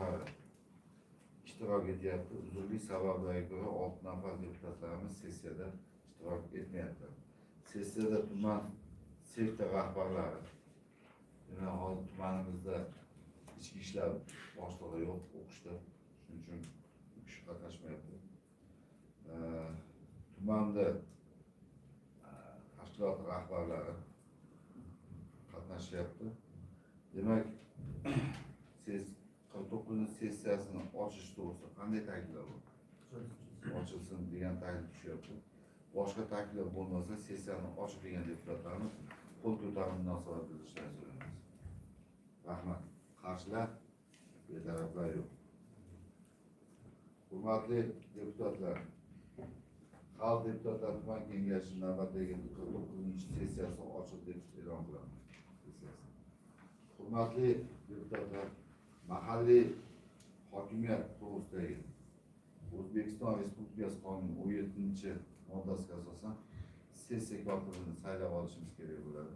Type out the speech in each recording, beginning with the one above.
nafari ishtirok etyapti. Uzrli sabablarga ko'ra 6 nafar deputatlarimiz sessiyada ishtirok etmayapti. Sessiyada tuman sektor rahbarlari, hozir tumanimizda ichki ishlar boshlig'i yo'q, o'qishda. Shuning uchun bu kishi qatnashmayapti. Tumanda tashkilot rahbarlari qatnashyapti. Demak, siz 49-sessiyasini ochish to'g'risida qanday takliflar bor? Ochilsin degan taklif tushyapti. Boshqa taklif bo'lmasa, sessiyani ochiq degan deputatlarimiz qo'l ko'tarib munosabat bildirishlarini so'raymiz. Rahmat. Qarshilar, betaraflar yo'q. Hurmatli deputatlar, Xalq deputatlar tuman kengashi navbatdagi 49-sessiyasi ochiq deb e'lon qilaman. Hurmatli deputatlar, mahalliy hokimiyat to'g'risidagi O'zbekiston Respublikasi qonunining 17-moddasiga asosan sessiya kotibini saylab olishimiz kerak bo'ladi.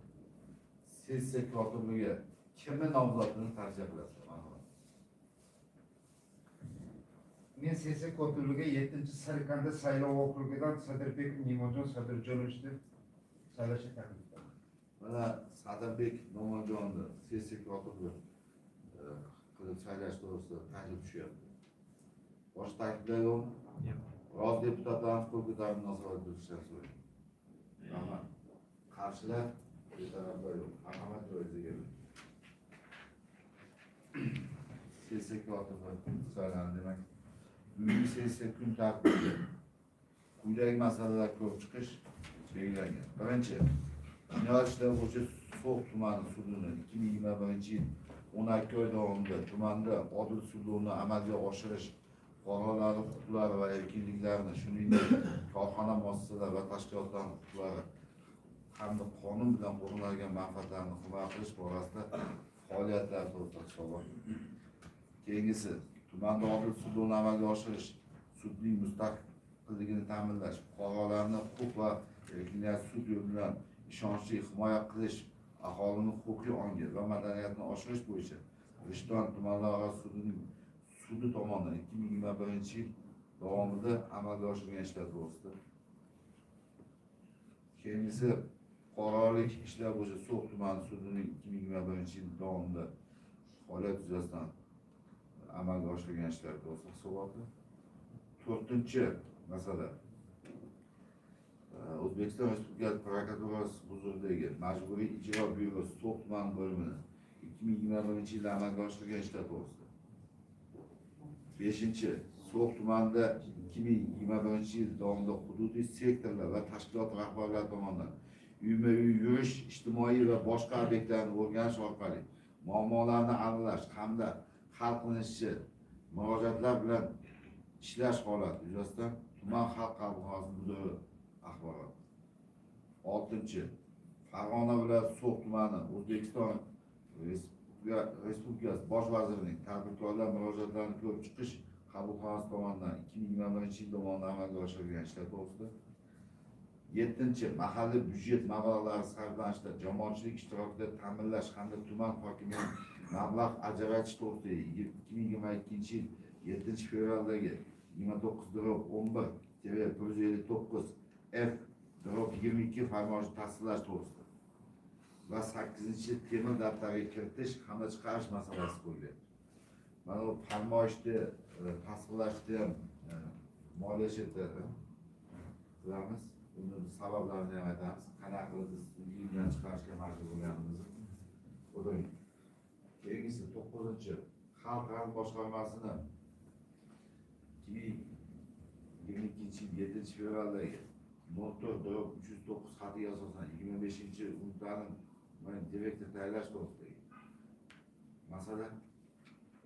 Sessiya kotibiga kimning nomzodini tavsiya qilasiz? Men sessiya kotibiga 7-Sarikanda saylov okrugidan Sadirbek Ne'matjon Sadirjonovичni saylashni taklif qilaman. Mana Sadirbek Ne'matjonni sessiya kotibi qilib saylash to'g'risida taklif tushyapti. Boshqa takliflar yo'qmi? Yo'q. Roz deputatlarimiz qo'l ko'tarib munosabat bildirishlarini so'rayman. Rahmat. Qarshilar, betaraflar yo'q. Marhamat ro'yiga sessiya kotibi saylandi. Demak, bugungi sessiya kun tartibiga quyidagi masalalar ko'rib chiqish belgilangan. Birinchi, jinoyat ishlari bo'yicha So'x tumani sudini 2021-yil 12 oy davomida tumanda odil sudlovni amalga oshirish, fuqarolar huquqlari va erkinliklarini, shuningdek korxona muassasalari va tashkilotlar huquqlari hamda qonun bilan qo'llanilgan manfaatlarni himoya qilish borasida faoliyatlar to'g'risida hisobot. Keyingisi, tumanda odil sudlovni amalga oshirish, sudning mustaqilligini ta'minlash, fuqarolarni huquq va erkinliklar sud yo'li bilan ishonchli himoya qilish, aholining huquqiy ongi va madaniyatini oshirish bo'yicha Rishton tumanlararo sudi tomonidan 2021-yil davomida amalga oshirilgan ishlar to'g'risida. Keyingisi, fuqarolik ishlar bo'yicha So'x tumani sudining 2021-yil davomida faoliyat yuzasidan amalga oshirilgan ishlar to'g'risida hisobotli. 4-chi masala, O'zbekiston Respublikasi prokuraturasi huzuridagi Majburiy ijro byurosi So'x tuman bo'limini 2021-yilda amalga oshirilgan ishlar to'g'risida. 5-chi, So'x tumanida 2021-yil davomida hududiy sektorlar va tashkilot rahbarlari tomonidan uyma-uy yurish, ijtimoiy va boshqa obyektlarni o'rganish orqali muammolarni aniqlash hamda hal qilinishi, murojaatlar bilan ishlash holati yuzasidan tuman xalq qabulxonasi mudiri axborot. 6-chi, Farg'ona viloyati So'x tumani O'zbekiston Respublikasi Bosh vazirining tadbirkorlar murojaatlarini ko'rib chiqish qabulxonasi tomonidan 2021-yil davomida amalga oshirilgan ishlar to'g'risida. 7-chi, mahalliy byudjet mablag'lari sarflanishida jamoatchilik ishtirokida ta'minlash hamda tuman hokimiyati mablag' ajratish to'g'risida 2022-yil 7-fevraldagi 29-11-159-F-22 farmoyishi tasdiqlash to'g'risida va 8-chi temir daftarga kiritish hamda chiqarish masalasi qo'yilgan. Mana bu farmoyishni tasdiqlashda ham moliya shirkatlari qilamiz. Buni sabablarini ham aytamiz. Qanaqa qilib biz bilan chiqarishga majbur bo'lganimizni o'rgandik. Keyingisi 9-chi, Xalq ta'limi boshqarmasini 2022-yil 7-fevraldagi 04-309 xatiga asosan 25-chi umumta'lim direktor tayinlash to'g'risidagi masala.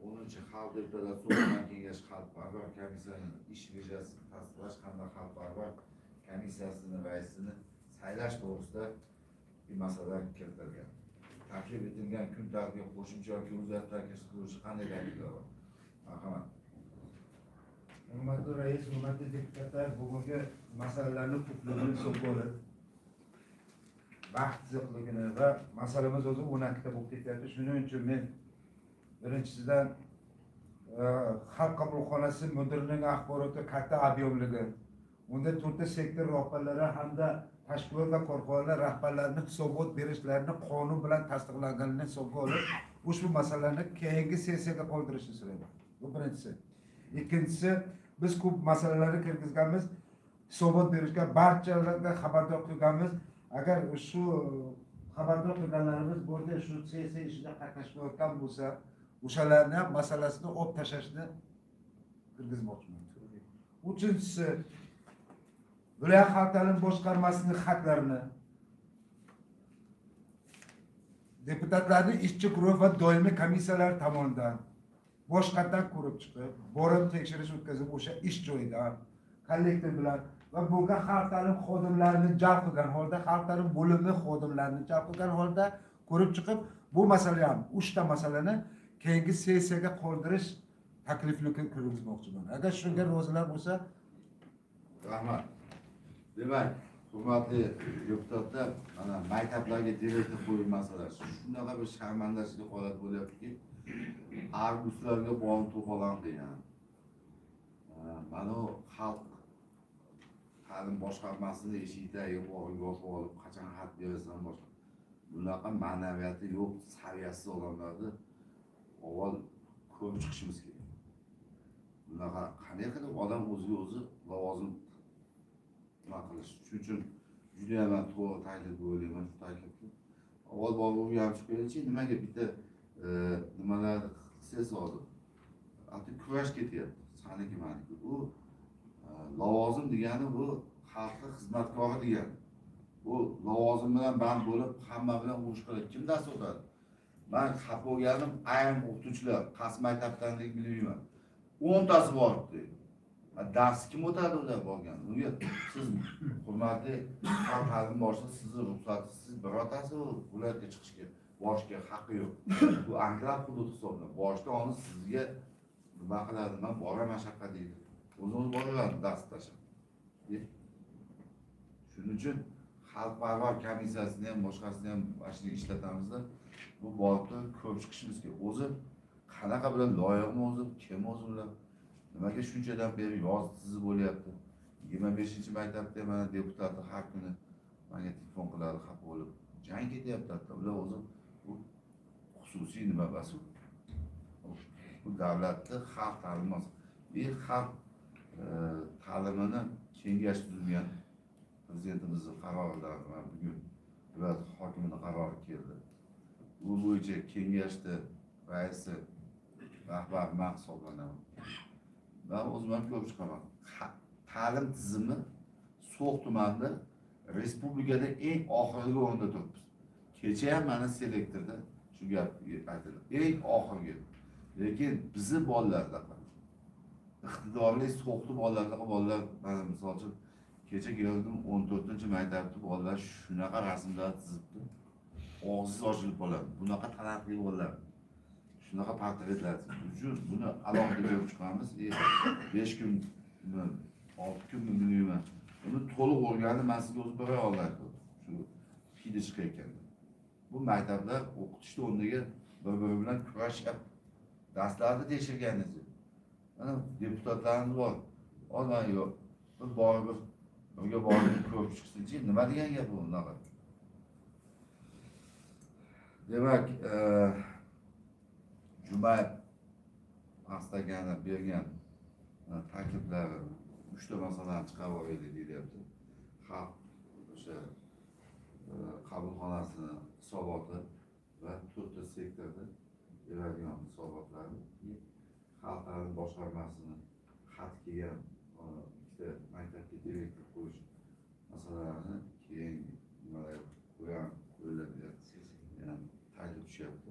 10-chi, Xalq deputatlar So'x kengashi xalqparvar komissiyasining ish rejasini tasdiqlash hamda xalqparvar komissiyasining raisini saylash to'g'risida bir masala kiritilgan. Taklif etilgan kun tartibiga qo'shimcha yoki o'zgartirish qilish qanday takliflar bor? Marhamat. Hurmatli rais, hurmatli deputatlar, bugungi masalalarni ko'pligini hisoblanib, vaqt ziqligini va masalamiz o'zi 12 ta bo'lib ketyapti. Shuning uchun men birinchisidan xalq qabulxonasi mudirining axboroti katta ob'emligi, unda to'rtta sektor rahbarlari hamda tashkilot va korxonalar rahbarlarining hisobot berishlarini qonun bilan tasdiqlanganini hisobga olib, ushbu masalalarni keyingi sessiyaga qoldirishni so'rayman. Bu birinchisi. Ikkinchisi, biz ko'p masalalarni kirgizganmiz, hisobot berishga barchalarga xabardor qilganmiz. Agar shu xabardor qilganlarimiz bo'lsa, shu sessiya ishida qatnashmayotgan bo'lsa, o'shalarni ham masalasini olib tashlashni kirgizmoqchiman. Uchinchisi, viloyat xalq ta'limi boshqarmasining xatlarini deputatlarning ishchi guruh va doimiy komissiyalar tomonidan boshqatdan ko'rib chiqib, borib tekshirish o'tkazib, o'sha ish joyida kollektiv bilan va bunga xalq ta'limi xodimlarini jalb qilgan holda, xalq ta'limi bo'limi xodimlarini jalb qilgan holda ko'rib chiqib, bu masala ham 3 ta masalani keyingi sessiyaga qoldirish taklifini kirgizmoqchiman. Agar shunga rozilar bo'lsa, rahmat. Demak, hurmatli deputatlar, mana maktablarga direktor qo'yish masalasi shunaqa bir sharmandachili holat bo'lyaptiki, avgustlarga borib to'polon qilgan. Mana u xalq ta'lim boshqarmasini eshikdagi borib olib, qachon xat berasan boshqa. Bunaqa ma'naviyati yo'q, saviyasiz odamlarni avval ko'rib chiqishimiz kerak. Bunaqa qanday qilib odam o'ziga o'zi lavozim qilish. Shuning uchun juda ham to'g'ri taklif o'ylayman, shu taklifni. Avval borib o'rganib chiqaylik, nimaga bitta nimalar qilsangiz hozir. Hatto kurash ketyapti, saniki maniki. Bu lavozim degani bu xalqqa xizmatkori degani. Bu lavozim bilan band bo'lib, hamma bilan urush qilib kim dars o'tadi? Ben xafa bo'lganim ayrim o'qituvchilar qaysi maktabdanlik bilmayman. 10 tasi boribdi. Dars kim o'tadi ular borgan? Unga siz hurmatli xalq ta'lim boshlig'i sizni ruxsatingiz birortasi ularga chiqishga borishga haqqi yo'q. Bu anglab hudud hisoblanadi. Boshda onu sizga nima qiladi? Men boraman shaqqa deydi. O'zimiz boraveramiz dars tashlab. Shuning uchun xalqparvar komissiyasini ham boshqasini ham ashuni ishlatamizda bu boribdi ko'rib chiqishimiz kerak. O'zi qanaqa bilan loyiqmi o'zi, kim o'zi ular? Nimaga shunchadan beri yoz tizib bo'lyapti? 25-maktabda mana deputatlar har kuni menga telefon qiladi, xafa bo'lib. Jang ketyapti hatto. Ular o'zi bu xususiy nima bas. Bu davlatni xalq ta'limi, bir xalq ta'limini kengash tuzilgan prezidentimizning qaroridan bugun viloyat hokimining qarori keldi. Bu bo'yicha kengashda raisi rahbar men hisoblanaman. Ben o'zim ham ko'rib chiqaman. Ta'lim tizimi So'x tumanida respublikada eng oxirgi o'rinda turibmiz. Kecha ham mana selektorda shu gap aytildi. Eng oxirgi. Lekin bizni bolalarda iqtidorli So'xli bolalar mana misol uchun kecha keldim 14-maktabda bolalar shunaqa rasmlar chizibdi. Og'zi ochilib qoladi. Bunaqa talantli bolalar. Shunaqa portretlar uchun buni alohida ko'rib chiqamiz. 5 kun, 6 kun bilmayman. Buni to'liq o'rganib, men sizga o'zi bera olmayman. Shu hidi chiqayotgan. Bu maktablar o'qitishni o'rniga bir-biri bilan kurashib, darslarni tekshirganingiz. Mana deputatlarimiz bor. Olmay yo'q. Bir borib, unga borib ko'rib chiqsinchi, nima degan gap bu unaqa? Demak, Cumay Astagani bergan takliflari 3 ta masalani chiqarib olaylik deyilyapti. Xalq o'sha qabulxonasini hisoboti va 4 ta sektorda beradigan hisobotlarni xalq ta'limi boshqarmasini xat kelgan 2 ta maktabga direktor qo'yish masalalarini keyin nimalar qo'yiladi. Yani taklif tushyapti.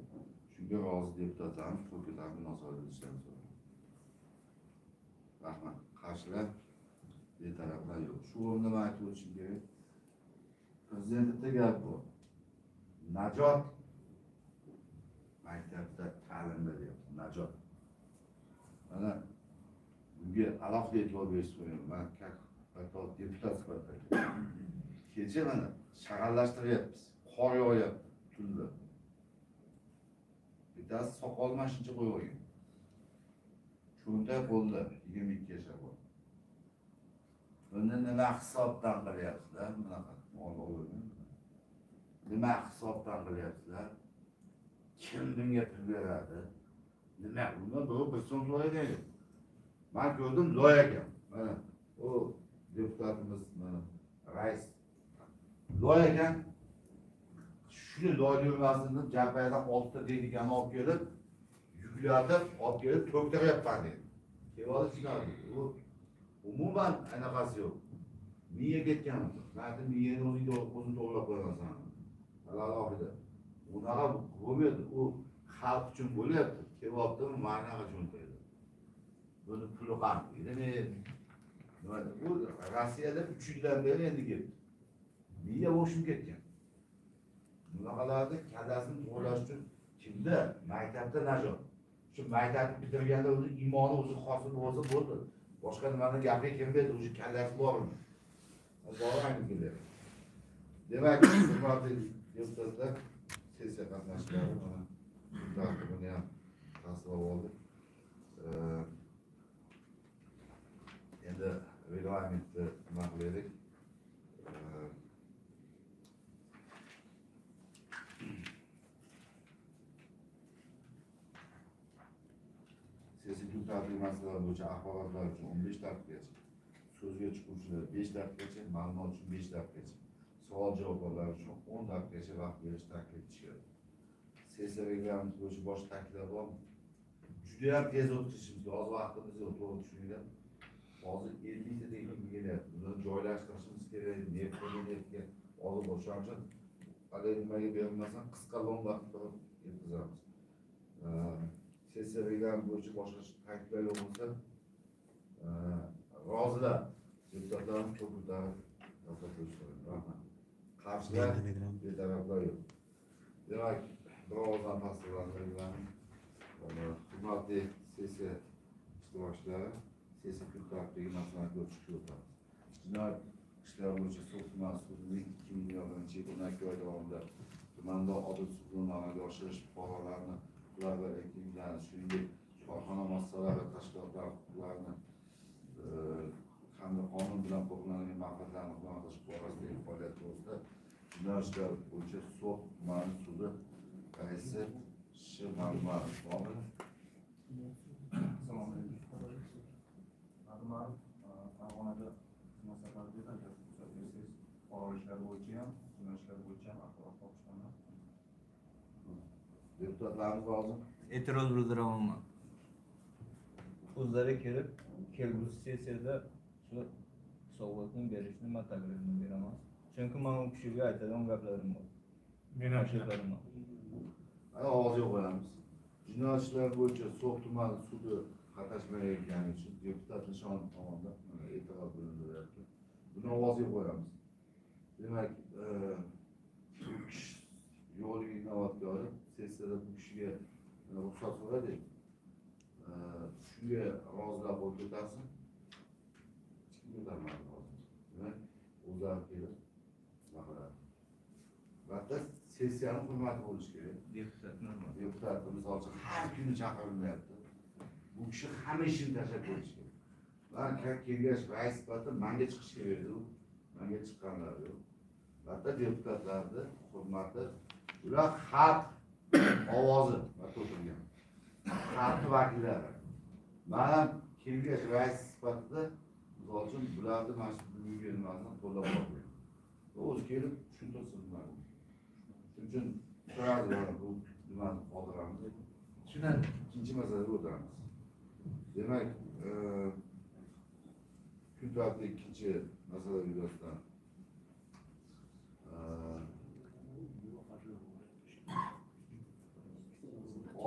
Shunga rozi deputatlarimiz ko'plarni nazorat etishini so'rayman. Rahmat. Qarshilar betaraflar yo'q. Shu o'rinda men aytib o'tishim kerak. Prezidentda gap bu. Najot maktabda ta'limda deyapti. Najot. Mana bunga alohida e'tibor berish so'rayman. Men deputat sifatida. Kecha mana shag'allashtiryapmiz. Qor yog'yapti. Tunda. Bittasi soqolma shuncha qo'yib qo'ygan. Kuntak bo'ldi, 22 yoshga bo'ldi. Bunda nima hisobdan qilyapsizlar? Bunaqa mol olib. Nima hisobdan qilyapsizlar? Kim bunga pul beradi? Nima? Bunda bir so'm loyiha deydi. Ben gördüm loyiha ekan. Mana o deputatimiz mana rais loyiha ekan. Shuni loyiha yurmasini japadan 6 deydiganini olib kelib, yuklatib, olib kelib to'ktiryapman dedi. Kelib chiqardi. U umuman anaqasi yo'q. Miya ketgan. Ma'lum miyani o'zing to'g'rilab qo'yasan. Alohida. Unaqa bo'lmaydi. U xalq uchun bo'lyapti. Kelyapti, ma'naga cho'ntaydi. Buni puli qanday? Bu Rossiyada 3 yildan beri endi ketdi. Miya bo'shib ketgan. Bunaqalarni kallasini to'g'rilash uchun kimda? Maktabda najot. Shu maktabni bitirganda o'zi iymoni o'zi hosil bo'lsa bo'ldi. Boshqa nimani gapiga kirmaydi, o'zi kallasi bormi? Bormaydi keladi. Demak, hurmatli deputatlar, sessiya qatnashchilari mana tartibini ham tasdiqlab oldik. Endi reglamentni nima qilaylik? Sessiya kun tartibi masalalar bo'yicha axborotlar uchun 15 daqiqagacha, so'zga chiquvchilar 5 daqiqagacha, ma'lumot uchun 5 daqiqagacha, savol javoblar uchun 10 daqiqagacha vaqt berish taklif etilgan. Sessiya reglamenti bo'yicha boshqa takliflar bormi? Juda ham tez o'tkazishimiz, oz vaqtimiz yo'q, to'g'ri tushuninglar. Hozir 50 ta texnik kelyapti. Buni joylashtirishimiz kerak, neftga olib o'shaning uchun hali nimaga berilmasan, qisqa long vaqtda yetkazamiz. Sessiya reglamenti bo'yicha boshqa takliflar bo'lsa, rozilar deputatlarning ko'plari tasdiqlashadi. Rahmat. Qarshilar, betaraflar yo'q. Demak, birozdan tasdiqlantirilgan hurmatli sessiya ishtirokchilari, sessiya kun tartibiga maslahatga o'tishga o'tamiz. Jinoyat ishlar bo'yicha sud tuman sudining 2020 yil 12 oy davomida tumanda odil sudni amalga oshirish fuqarolarni huquqlar va erkinliklarini, shuningdek korxona muassasalari va tashkilotlar huquqlarini hamda qonun bilan qo'llanilgan manfaatlarni himoya qilish borasidagi faoliyat to'g'risida jinoyat ishlar bo'yicha sud tumani sudi raisi Sh. Ma'lumotov bormi? Assalomu alaykum. Farg'onada maslahat beradi. Siz fuqaro ishlar bo'yicha ham, jinoyat ishlar bo'yicha ham axborot topishdan. Deputatlarimiz rozi. E'tiroz bildiraman. O'zlari kelgusi sessiyada shu hisobotni berishni men taklifini beraman. Chunki men u kishiga aytadigan gaplarim bor. Men ham gaplarim bor. Ovoz qo'yamiz. Jinoyat ishlar bo'yicha So'x tuman sudi qatnashmayotgani uchun deputat Nishon tomonidan e'tiroz bildirilyapti. Buni ovozga qo'yamiz. Demak, bu kishi yo'lga inovatkori sessiyada bu kishiga ruxsat so'radik. Shunga rozilar bo'lib o'tasin. Demak, o'zlari kelib baqiradi. Albatta, sessiyani hurmati bo'lishi kerak. Deputat misol uchun har kuni chaqirilmayapti. Bu kishi hamma ishini tashlab qo'yishi kerak. Ben kelgach rais sifatida menga chiqish kerak edi. Menga chiqqanlari yo'q. Albatta, deputatlarni hurmati, ular xalq ovozi o'tirgan. Xalqning vakillari. Men kelgach rais sifatida misol uchun bularni mana shu bugungi nimasini qo'llab-quvvatlayman. O'zi kelib tushuntirsin buni. Shuning uchun so'radi bu nimani qoldiramiz. Shundan ikkinchi masalaga o'tamiz. Demak, kun tartibi ikkinchi masala yuzasidan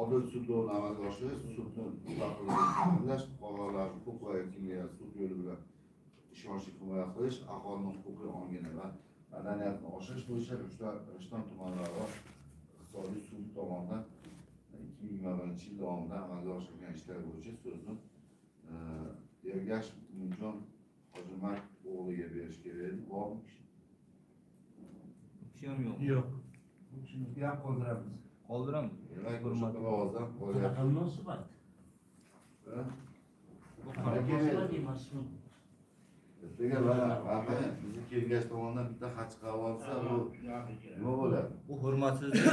odil sudni amalga oshirish, sudni mustaqilligini ta'minlash, fuqarolar huquq va erkinliklari sud yo'li bilan ishonchli himoya qilish, aholining huquqiy ongini va madaniyatni oshirish bo'yicha Rishton tumanlararo iqtisodiy sud tomonidan 2020 yil davomida amalga oshirilgan ishlar bo'yicha so'zni Ergash Umumjon Hojimat o'g'liga berish kerak edi. Bormi? Kishi ham yo'q. Yo'q. Shuni ham qoldiramiz. Qoldiramiz. Demak, o'sha ovozdan Qanaqa munosabat? Degan mana bizni kengash tomonidan bitta xat chiqarib olsa bu nima bo'ladi? Bu hurmatsizlik.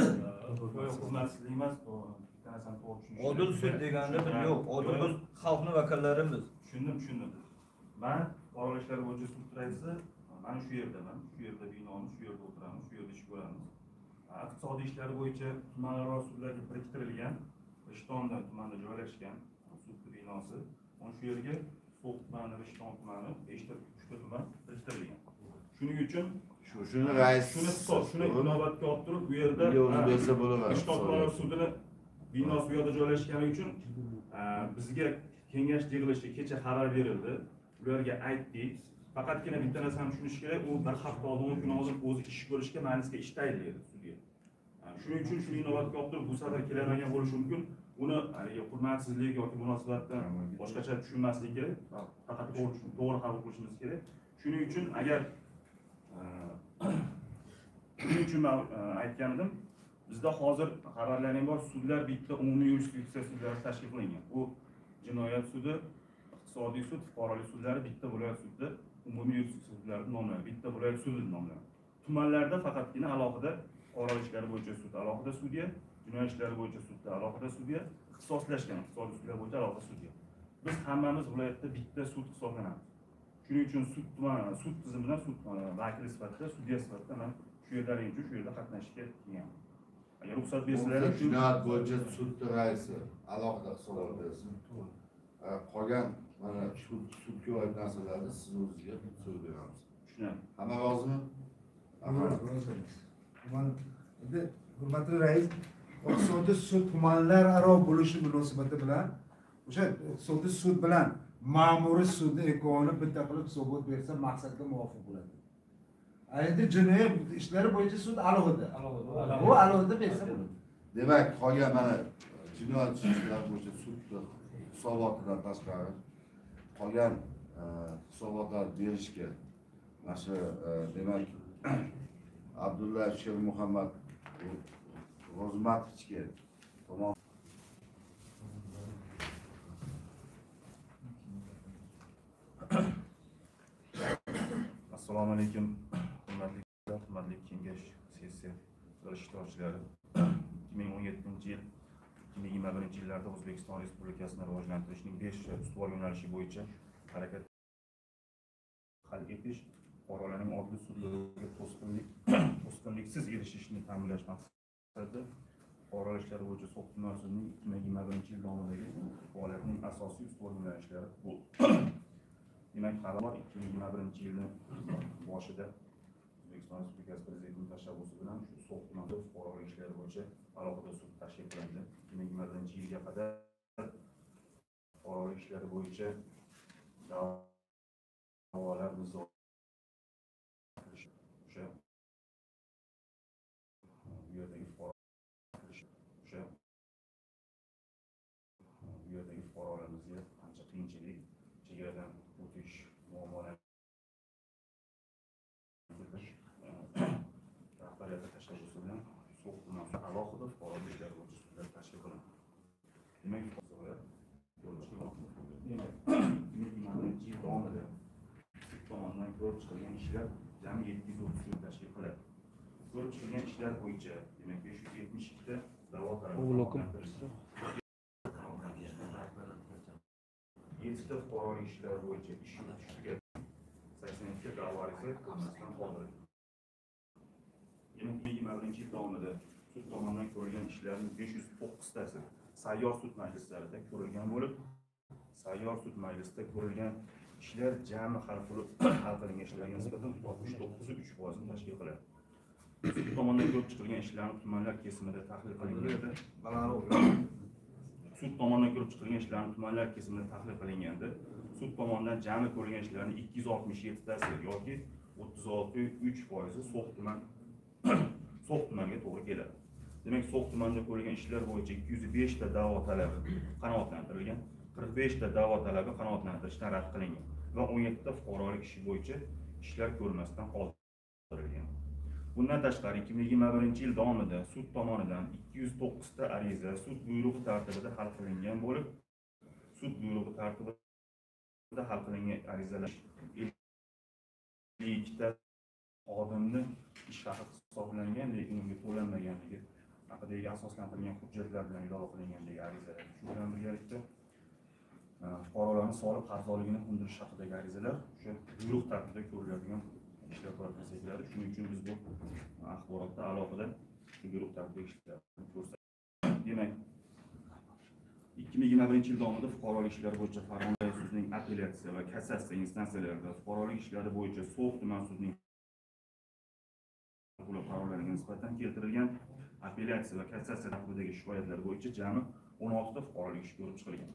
Hurmatsizlik emas, bu bitta narsani to'g'ri tushunish. Odil sud deganda biz yo'q. Odil biz xalqning vakillarimiz. Tushundim. Men fuqarolik ishlari bo'yicha sud raisi, mana shu yerdaman. Shu yerda binomiz, shu yerda o'tiramiz, shu yerda ish ko'ramiz. Iqtisodiy ishlar bo'yicha tumanlararo sudlarga biriktirilgan, Rishtonda tumanida joylashgan sud binosi. Mana shu yerga So'q tumani, Rishton tumani, 3ta tuman biriktirilgan. Shuning uchun Shuni rais shuni inobatga olib turib, bu yerda o'zi bersa bo'laveradi. Rishton tumani sudini binosi bu yerda joylashgani uchun bizga kengash yig'ilishi kecha xabar berildi. Ularga aytdik. Faqatgina bitta narsani tushunish kerak, u bir hafta oldin, 10 kun oldin o'zi ish ko'rishga ma'nisga ishtaydi dedi sudga. Shuning uchun shuni inobatga olib turib, bu safar keladigan bo'lishi mumkin. Uni hurmatsizlik yoki munosabatdan boshqacha tushunmaslik kerak. Faqat to'g'ri qabul qilishimiz kerak. Shuning uchun agar shuning uchun men aytgan edim, bizda hozir xabarlaring bor, sudlar bitta umumiy yurisdiksiya sudlari tashkil qilingan. Bu jinoyat sudi, iqtisodiy sud, fuqarolik sudlari bitta viloyat sudida umumiy yurisdiksiya sudlari nomlanadi, bitta viloyat sudi nomlanadi. Tumanlarda faqatgina alohida fuqarolik ishlari bo'yicha sud, alohida sudya, jinoyat ishlari bo'yicha sudda alohida sudya, ixtisoslashgan iqtisodiy sudlar bo'yicha alohida sudya. Biz hammamiz viloyatda bitta sud hisoblanamiz. Shuning uchun sud tizimidan sud vakili sifatida, sudya sifatida men shu yerdaligim uchun shu yerda qatnashishga kelganman. Agar ruxsat bersalar, jinoyat bo'yicha sud raisi alohida hisobot bersin. Qolgan mana sudga oid narsalarni siz o'zingizga so'z beramiz. tushunadi. Hamma rozimi? Endi hurmatli rais, iqtisodiy sud tumanlararo bo'lishi munosabati bilan o'sha iqtisodiy sud bilan ma'muriy sudni ikkovini bitta qilib hisobot bersa maqsadga muvofiq bo'ladi. Endi jinoyat ishlari bo'yicha sud alohida. Bu alohida bersa bo'ladi. Demak, qolgan mana jinoyat ishlar bo'yicha sudni hisobotidan tashqari qolgan hisobotlar berishga mana shu demak Abdulla Shermuhammad Rozmatovichga tomon Assalomu alaykum, hurmatli kengash sessiya ishtirokchilari. 2017-yil 2021-yillarda O'zbekiston Respublikasini rivojlantirishning 5 ustuvor yo'nalishi bo'yicha harakat hal etish, fuqarolarning oddiy sudlarga to'sqinliksiz erishishini ta'minlash maqsadida fuqarolik ishlari bo'yicha So'q tumani 2021-yil davomidagi faoliyatining asosiy ustuvor yo'nalishlari bu. Demak, xabar 2021-yilning boshida O'zbekiston Respublikasi Prezidentining tashabbusi bilan shu So'q tumanida fuqarolik ishlari bo'yicha alohida sud tashkil qilindi. 2021-yilga qadar fuqarolik ishlari bo'yicha da'volar o'sha bu yerdagi fuqarolarimizga qancha qiyinchilik, chegaradan o'tish muammolar rahbariyati tashabbusi bilan So'q tumani alohida fuqarolik ishlari bo'yicha sudlar tashkil qilindi. Demak, yil davomida tomonidan ko'rib chiqilgan ishlar jami 730 sud tashkil qiladi. Ko'rib chiqilgan ishlar bo'yicha demak 572 ta da'vo tarafi 7 ta fuqarolik ishlari bo'yicha ish yuritish 82 da'vo esa ko'rmasdan qoldirildi. Demak, 2021-yil davomida sud tomonidan ko'rilgan ishlarning 509 tasi sayyor sud majlislarida ko'rilgan bo'lib, sayyor sud majlisida ko'rilgan ishlar jami hal qilingan ishlarga nisbatan 69.3% tashkil qiladi. Sud tomonidan ko'rib chiqilgan ishlarni tumanlar kesimida tahlil qilinganda, sud tomonidan ko'rib chiqilgan ishlarni tumanlar kesimida tahlil qilinganda, sud tomonidan jami ko'rilgan ishlarning 267 tasi yoki 36.3% So'q tumaniga to'g'ri keladi. Demak, So'q tumanida ko'rilgan ishlar bo'yicha 205 ta da'vo talabi qanoatlantirilgan, 45 ta da'vo talabi qanoatlantirishdan rad qilingan va 17 ta fuqarolik ishi bo'yicha ishlar ko'rilmasdan qoldirilgan. Bundan tashqari 2021-yil davomida sud tomonidan 209 ta ariza sud buyrug'i tartibida hal qilingan bo'lib, sud buyrug'i tartibida hal qilingan arizalar 52 xodimni ish haqi hisoblangan, lekin unga to'lanmaganligi haqidagi asoslantirilgan hujjatlar bilan ilova qilinganligi arizalar. Shu bilan birgalikda fuqarolarning soliq qarzdorligini undirish haqidagi arizalar o'sha buyruq tartibida ko'riladigan ishlar toifasiga kiradi. Shuning uchun biz bu axborotda alohida buyruq tartibidagi ishlarni ko'rsatdik. Demak, 2021 yil davomida fuqarolik ishlari bo'yicha Farg'ona sudining apellyatsiya va kassatsiya instansiyalarida fuqarolik ishlari bo'yicha So'x tuman sudining qarorlariga nisbatan keltirilgan apellyatsiya va kassatsiya tartibidagi shikoyatlar bo'yicha jami 16 ta fuqarolik ishi ko'rib chiqilgan.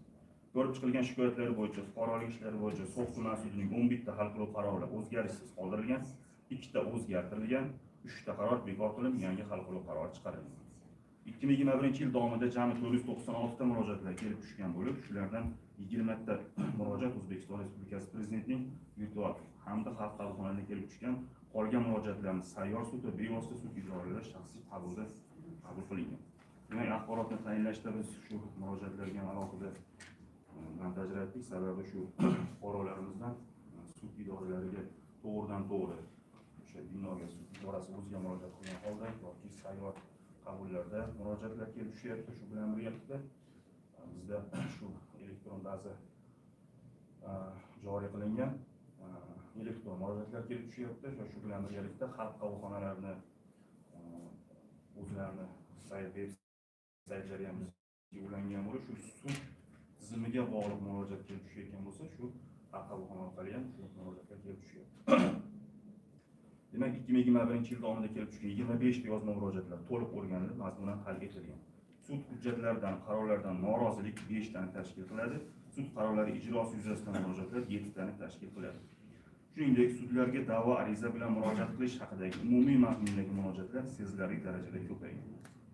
Ko'rib chiqilgan shikoyatlar bo'yicha fuqarolik ishlari bo'yicha So'x tuman sudining 11 ta hal qiluvchi qarori o'zgarishsiz qoldirilgan, 2 ta o'zgartirilgan, 3 ta qaror bekor qilinib, yangi hal qiluvchi qaror chiqarilgan. 2021 yil davomida jami 496 ta murojaatlar kelib tushgan bo'lib, shulardan 20 ta murojaat O'zbekiston Respublikasi Prezidentining virtual hamda xalq qabulxonalariga kelib tushgan, qolgan murojaatlarni sayyor sud va bevosita sud ijrochilari shaxsiy qabulda qabul qilingan. Demak, axborotni tayinlashda biz shu murojaatlarga alohida montaj yaratdik, sababi shu fuqarolarimizdan sud idoralariga to'g'ridan-to'g'ri o'sha binoga sud idorasi o'ziga murojaat qilgan holda yoki sayyor qabullarda murojaatlar kelib tushyapti. Shu bilan birgalikda bizda shu elektron baza joriy qilingan elektron murojaatlar kelib tushyapti. Shu bilan birgalikda xalq qabulxonalarini o'zlarini veb saytlari ham ulangan bo'lib, shu sud tizimiga bog'liq murojaat kelib tushayotgan bo'lsa, shu xalq qabulxona orqali ham shu murojaatlar kelib tushyapti. Demak, 2021 yil davomida kelib tushgan 25 ta yozma murojaatlar to'liq o'rganilib, mazmunan hal etilgan. Sud hujjatlaridan, qarorlaridan norozilik 5 tani tashkil qiladi. Sud qarorlari ijrosi yuzasidan murojaatlar 7 tani tashkil qiladi. Shuningdek, sudlarga da'vo ariza bilan murojaat qilish haqidagi umumiy mazmundagi murojaatlar sezilarli darajada ko'paygan.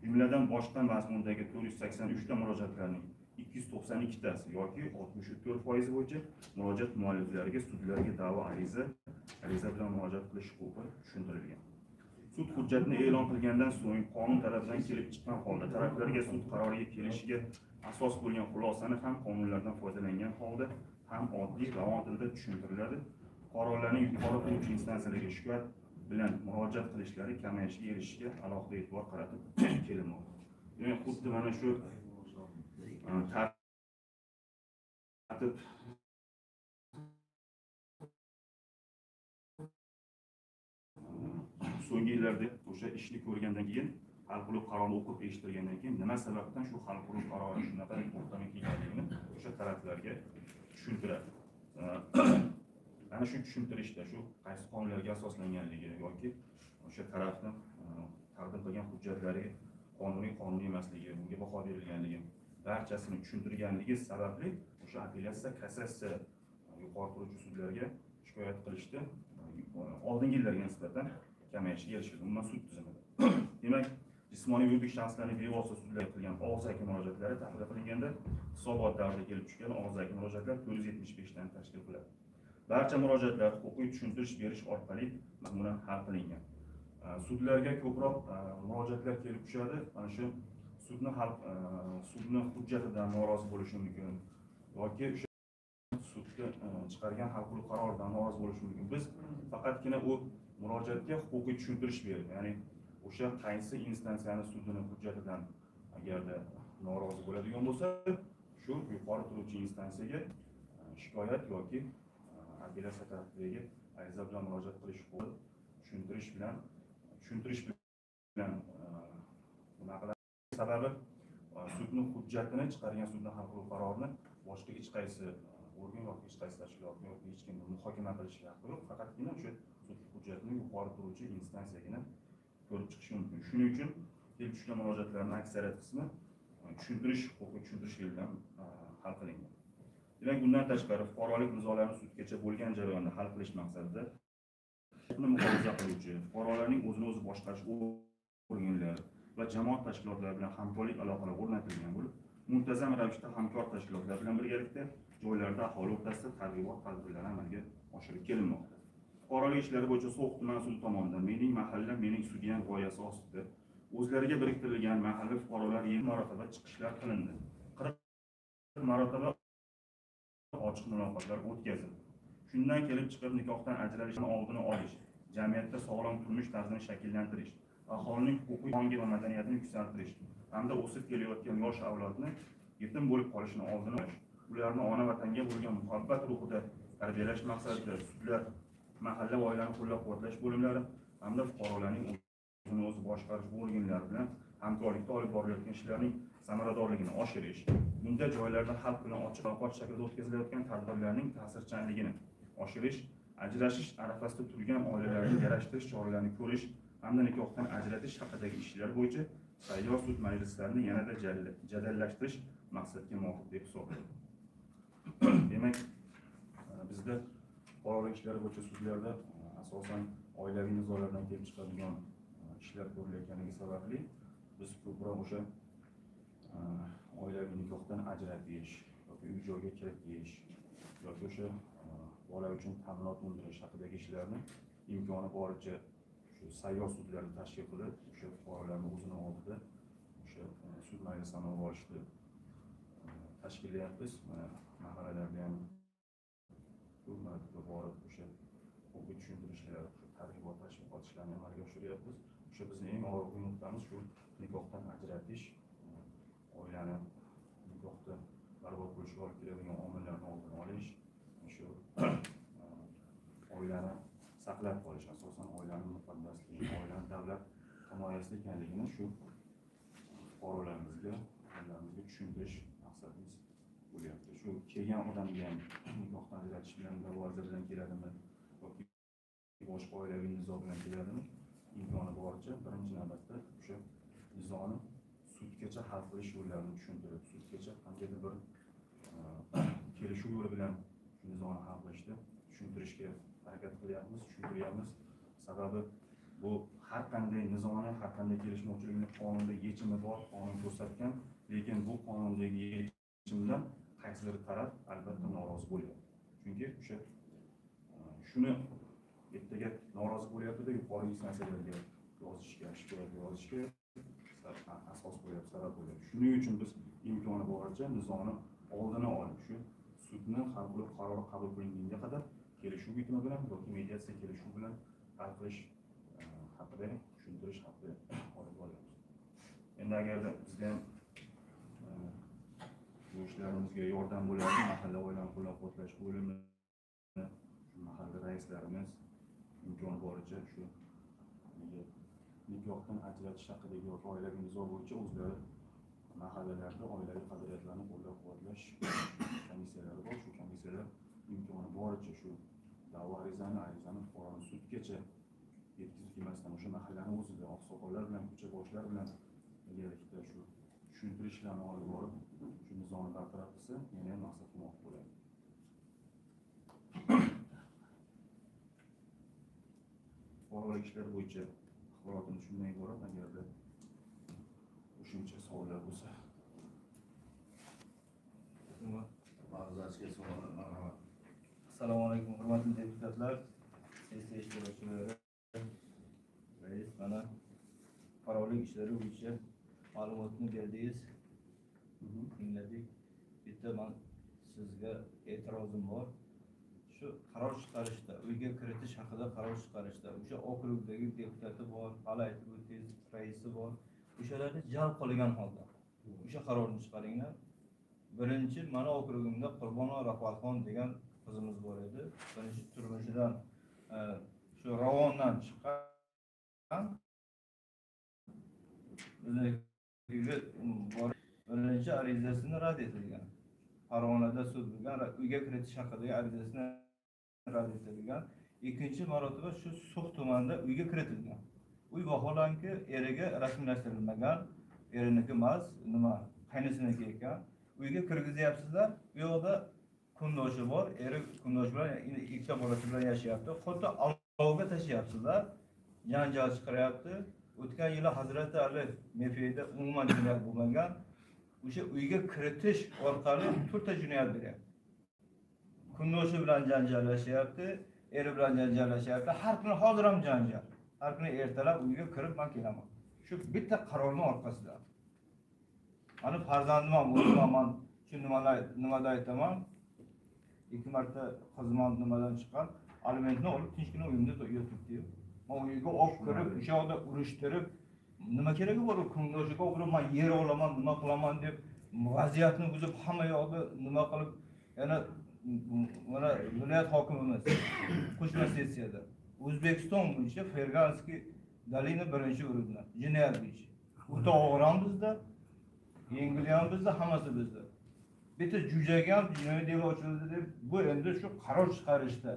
Jumladan boshqa mazmundagi 483 ta murojaatlarning 292 tasi yoki 64% bo'yicha murojaat mualliflariga sudlarga da'vo ariza bilan murojaat qilish huquqi tushuntirilgan. Sud hujjatni e'lon qilgandan so'ng qonun talabidan kelib chiqqan holda taraflarga sud qaroriga kelishiga asos bo'lgan xulosani ham qonunlardan foydalangan holda ham oddiy ravon tilda tushuntiriladi. Fuqarolarning yuqori turuvchi instansiyalarga shikoyat bilan murojaat qilishlari kamayishiga erishishiga alohida e'tibor qaratib kelinmoqda. Demak, xuddi mana shu tartib so'nggi yillarda o'sha ishni ko'rgandan keyin hal qiluvchi qarorni o'qib eshittirgandan keyin nima sababdan shu hal qiluvchi qarori shunaqa to'xtamga kelganligini o'sha taraflarga tushuntiradi. Ana shu tushuntirishda shu qaysi qonunlarga asoslanganligi yoki o'sha tarafni taqdim qilgan hujjatlari qonuniy emasligi, bunga baho berilganligi barchasini tushuntirganligi sababli o'sha apellyatsiya, kassatsiya yuqori turuvchi sudlarga shikoyat qilishda oldingi yillarga nisbatan kamayishiga erishildi. Umuman sud tizimida. Demak, jismoniy yuridik shaxslarning bevosita sudlarga qilgan og'zaki murojaatlari tahlil qilinganda hisobot davrida kelib tushgan og'zaki murojaatlar 475 dan tashkil qiladi. Barcha murojaatlar huquqiy tushuntirish berish orqali mazmunan hal qilingan. Sudlarga ko'proq murojaatlar kelib tushadi. Mana shu sudni hujjatidan norozi bo'lishi mumkin yoki o'sha sudga chiqargan hal qiluvchi qaroridan norozi bo'lishi mumkin. Biz faqatgina u murojaatga huquqiy tushuntirish berib, ya'ni o'sha qaysi instansiyani sudini hujjatidan agarda norozi bo'ladigan bo'lsa, shu yuqori turuvchi instansiyaga shikoyat yoki apellyatsiya tarafidagi ariza bilan murojaat qilish huquqi tushuntirish bilan sababi sudning hujjatini chiqargan sudning hal qiluvchi qarorini boshqa hech qaysi organ yoki hech qaysi tashkilot yoki hech kim muhokama qilishga haqqi yo'q. Faqatgina o'sha sud hujjatini yuqori turuvchi instansiyagina ko'rib chiqish mumkin. Shuning uchun kelib tushgan murojaatlarning aksariyat qismi tushuntirish bilan hal qilingan. Demak, bundan tashqari fuqarolik nizolarini sudgacha bo'lgan jarayonda hal qilish maqsadida muhofaza qiluvchi fuqarolarning o'zini o'zi boshqarish organlari va jamoat tashkilotlari bilan hamkorlik aloqalari o'rnatilgan bo'lib, muntazam ravishda hamkor tashkilotlar bilan birgalikda joylarda aholi o'rtasida targ'ibot tadbirlari amalga oshirib kelinmoqda. Fuqarolik ishlari bo'yicha So'x tuman sudi tomonidan mening mahallam mening sudyam g'oyasi ostida o'zlariga biriktirilgan mahalla fuqarolar 20 marotaba chiqishlar qilindi. 40 marotaba ochiq muloqotlar o'tkazib, shundan kelib chiqib nikohdan ajralishni oldini olish, jamiyatda sog'lom turmush tarzini shakllantirish, aholining huquqiy ongi va madaniyatini yuksaltirish hamda o'sib kelayotgan yosh avlodni yetim bo'lib qolishini oldini olish, ularni ona vatanga bo'lgan muhabbat ruhida tarbiyalash maqsadida sudlar, mahalla va oilani qo'llab-quvvatlash bo'limlari hamda fuqarolarning o'zini o'zi boshqarish organlari bilan hamkorlikda olib borilayotgan ishlarning samaradorligini oshirish, bunda joylarda xalq bilan ochiq muloqot shaklida o'tkazilayotgan tadbirlarning ta'sirchanligini oshirish, ajrashish arafasida turgan oilalarni yarashtirish choralarini ko'rish hamda nikohdan ajratish haqidagi ishlar bo'yicha sayyor sud majlislarini yanada jadallashtirish maqsadga muvofiq deb hisoblaydi. Demak, bizda fuqarolik ishlari bo'yicha sudlarda asosan oilaviy nizolardan kelib chiqadigan ishlar ko'rilayotganligi sababli biz ko'proq o'sha oilaviy nikohdan ajratish yoki uy joyga kiritish yoki o'sha bola uchun ta'minot undirish haqidagi ishlarni imkoni boricha shu sayyor sudlarni tashkil qilib, o'sha fuqarolarni o'zini oldida o'sha sud majlisini olib olishni tashkillayapmiz. Mahallalarda ham ko'p marotaba borib o'sha huquqiy tushuntirishlar, targ'ibot tashviqot ishlarini amalga oshiryapmiz. O'sha bizning eng og'riqli nuqtamiz shu nikohdan ajratish, oilani nikohda barbod bo'lishga olib keladigan omillarni oldini olish, shu oilani saqlab qolish, asosan oilaning muqaddasligi, oilani davlat himoyasida ekanligini shu fuqarolarimizga, oilarimizga tushuntirish maqsadimiz bo'lyapti. Shu kelgan odamga ham nikohdan ajratish bilan da'voza bilan keladimi yoki boshqa oilaviy nizo bilan keladimi, imkoni boricha birinchi navbatda o'sha nizoni sudgacha hal qilish yo'llarini tushuntirib, sudgacha qandaydir bir kelishuv yo'li bilan shu nizoni hal qilishda tushuntirishga harakat qilyapmiz, tushuntiryapmiz. Sababi bu har qanday nizoni, har qanday kelishmovchilikni qonunda yechimi bor, qonun ko'rsatgan, lekin bu qonundagi yechimdan qaysidir taraf albatta norozi bo'lyapti. Chunki o'sha shuni ertaga norozi bo'lyapti-da, yuqori instansiyalarga yozishga, shikoyat yozishga asos bo'lyapti, sabab bo'lyapti. Shuning uchun biz imkoni boricha nizoni oldini olib, shu sudni hal qilib qaror qabul qilingunga qadar kelishuv bitimi bilan yoki mediatsiya kelishuv bilan hal qilish haqida tushuntirish haqida olib boryapmiz. Endi agarda bizda ham bu ishlarimizga yordam bo'ladigan mahalla oilani qo'llab-quvvatlash bo'limi, mahalla raislarimiz imkoni boricha shu nikohdan ajratish haqidagi yoki oilaviy nizo bo'yicha o'zlari mahallalarda oilaviy qadriyatlarni qo'llab-quvvatlash komissiyalari bor. Shu komissiyalar imkoni boricha shu da'vo arizani fuqaroni sudgacha yetkazib kelmasdan o'sha mahallani o'zida oqsoqollar bilan, ko'cha boshlar bilan birgalikda shu tushuntirish ishlarini olib borib, shu nizoni bartaraf qilsa, yana ham maqsadga muvofiq bo'ladi. Fuqarolik ishlari bo'yicha axborotimiz shundan iborat. Agarda qo'shimcha savollar bo'lsa. Assalomu alaykum, hurmatli deputatlar, sessiya ishtirokchilari, rais, mana fuqarolik ishlari bo'yicha ma'lumotni berdingiz, tingladik. Bitta men sizga e'tirozim bor. Shu qaror chiqarishda, uyga kiritish haqida qaror chiqarishda o'sha okrugdagi deputati bor, hali aytib o'tdingiz, raisi bor. O'shalarni jalb qilgan holda o'sha qarorni chiqaringlar. Birinchi, mana okrugimda Qurbonov Rafatxon degan qizimiz bor edi. Birinchi turmushidan shu Ravondan chiqqan. Bizga bor birinchi arizasini rad etilgan. Farg'onada sud bo'lgan, uyga kiritish haqidagi arizasini rad etilgan. Ikkinchi marotaba shu So'x tumanida uyga kiritilgan. Uy vaholanki eriga rasmiylashtirilmagan, eriniki emas, nima, qaynisiniki ekan. Uyga kirgizyapsizlar, bu yoqda kundoshi bor, eri kundosh bilan ikkita bolasi bilan yashayapti. Xuddi olovga tashyapsizlar, janjal chiqaryapti. O'tgan yili Hazrati Ali mefiyda umuman jinoyat bo'lmagan. O'sha uyga kiritish orqali to'rtta jinoyat beryapti. Kundoshi bilan janjallashyapti, eri bilan janjallashyapti. Har kuni hozir ham janjal. Har kuni ertalab uyga kirib men kelaman. Shu bitta qarorning orqasida. Mana farzandim ham o'zim ham shu nimada aytaman. 2 marta xizmat nimadan chiqqan, alimentni olib tinchgina uyimda yotibdi. Men uyga olib kirib, o'sha yerda urishtirib, nima keragi bor u ko'ngilga o'g'ri men yer olaman, nima qilaman deb vaziyatni buzib hamma yoqda nima qilib, yana mana viloyat hokimimiz qo'shma sessiyada O'zbekiston bo'yicha Ferganskiy dalini birinchi o'rinda jinoyat bo'yicha. O'ta og'ir ham bizda, yengil ham bizda, hammasi bizda. Bitta jo'jaga ham jinoyat deli ochildi deb bu endi shu qaror chiqarishda.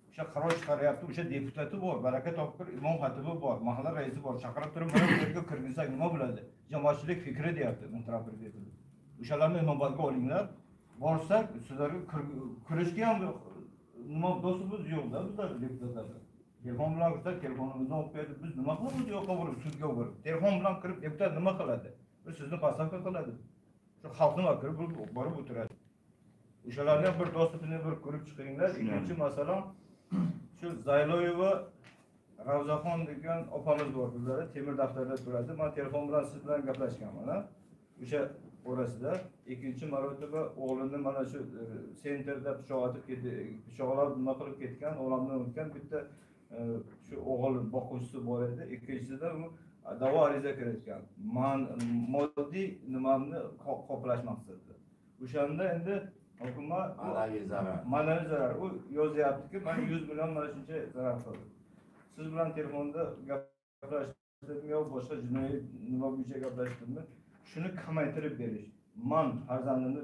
O'sha qaror chiqaryapti, o'sha deputati bor, baraka topib, imom xatibi bor, mahalla raisi bor, chaqirib turib mana bu yerga kirgizsak nima bo'ladi? Jamoatchilik fikri deyapti mutropolitenda. O'shalarni inobatga olinglar. Borsak sizlarga kirishga ham nima dostimiz yo'q-da bizlar deputatlar. Telefon bilan kirsak telefonimizni olib berib, biz nima qilamiz u yoqqa borib, sudga borib. Telefon bilan kirib deputat nima qiladi? Bu sizni pastavka qiladi. Shu xalqni vakili borib o'tiradi. O'shalarni ham bir dostini bir ko'rib chiqinglar. Ikkinchi masalan shu Zayloyeva Ravzaxon degan opamiz bor bizlarda, temir daftarda turadi. Men telefon bilan siz bilan gaplashganman, ha. O'sha orasida ikkinchi marotaba o'g'lini mana shu sentrda pichoqlab nima qilib ketgan, o'g'limdan o'tgan bitta shu o'g'il boquvchisi bor edi. Ikkinchisida u da'vo ariza kiritgan. Moddiy nimamni qoplash maqsadida. O'shanda endi hukumat ma'naviy zarar u yozyaptiki, men 100 million mana shuncha zarar qildim. Siz bilan telefonda gaplashdim yo boshqa jinoiy nima bo'yicha gaplashdimmi? Shuni kamaytirib berish. Men farzandimni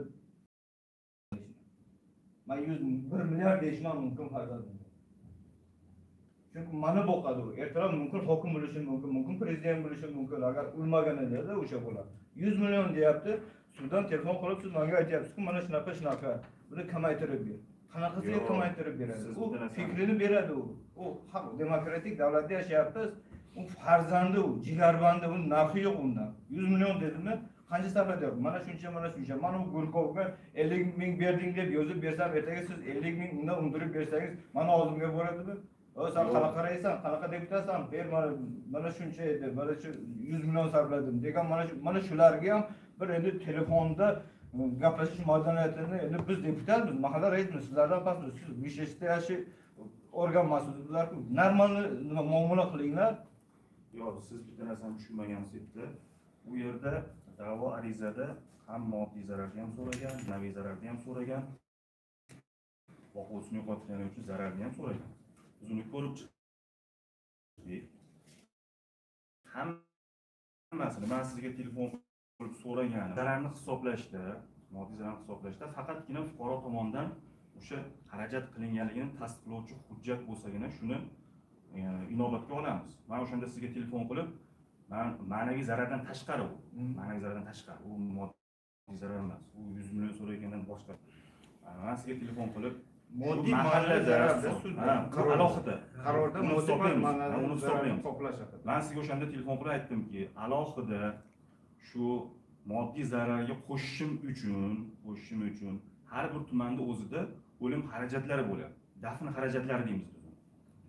men 1 milliard deyishim mumkin farzandim. Chunki meni boqadi u. Ertaroq mumkin hokim bo'lishi mumkin, mumkin prezident bo'lishi mumkin. Agar o'lmaganida o'sha bo'ladi. 100 million deyapti. Suvdan telefon qilib siz menga aytyapsiz-ku, mana shunaqa. Buni kamaytirib ber. Qanaqasiga kamaytirib beradi? U fikrini beradi u. U haq demokratik davlatda yashayapmiz. U farzandi u, jigarbandi, u narxi yo'q undan. 100 million dedimi? Qancha sarflayapti? Mana shuncha. Mana u Gurkovga 50 ming berding deb yozib bersam, ertaga siz 50 ming undan undirib bersangiz, mana oldimga boradimi? O sen qanaqa qaraysan, qanaqa deputatsan? Ber mana shuncha edi, mana shu 100 million sarfladim degan mana shularga ham bir endi telefonda gaplashish madaniyatini endi biz deputatmiz, mahalla raisimiz, sizlardan pastmiz. Siz Bishkekda yashiy organ mas'ullar-ku. Normal muomala qilinglar. Yo'q, siz bitta narsani tushunmagansiz-da. U yerda da'vo arizada ham moddiy zararni ham so'ragan, ma'naviy zararni ham so'ragan. Boquvchini yo'qotgani uchun zararni ham so'ragan. Biz uni ko'rib chiqdik. Hammasini men sizga telefon qilib so'ragan zararni hisoblashda, moddiy zararni hisoblashda faqatgina fuqaro tomonidan o'sha xarajat qilinganligini tasdiqlovchi hujjat bo'lsagina shuni inobatga olamiz. Men o'shanda sizga telefon qilib, men ma'naviy zarardan tashqari u. Ma'naviy zarardan tashqari. U moddiy zarar emas. U 100 million so'ragandan boshqa. Men sizga telefon qilib moddiy ma'naviy zararda sudda alohida qarorda moddiy ma'naviy zararni qoplash haqida. Men sizga o'shanda telefon qilib aytdimki, alohida shu moddiy zararga qo'shishim uchun har bir tumanda o'zida o'lim xarajatlari bo'ladi. Dafn xarajatlari deymiz biz.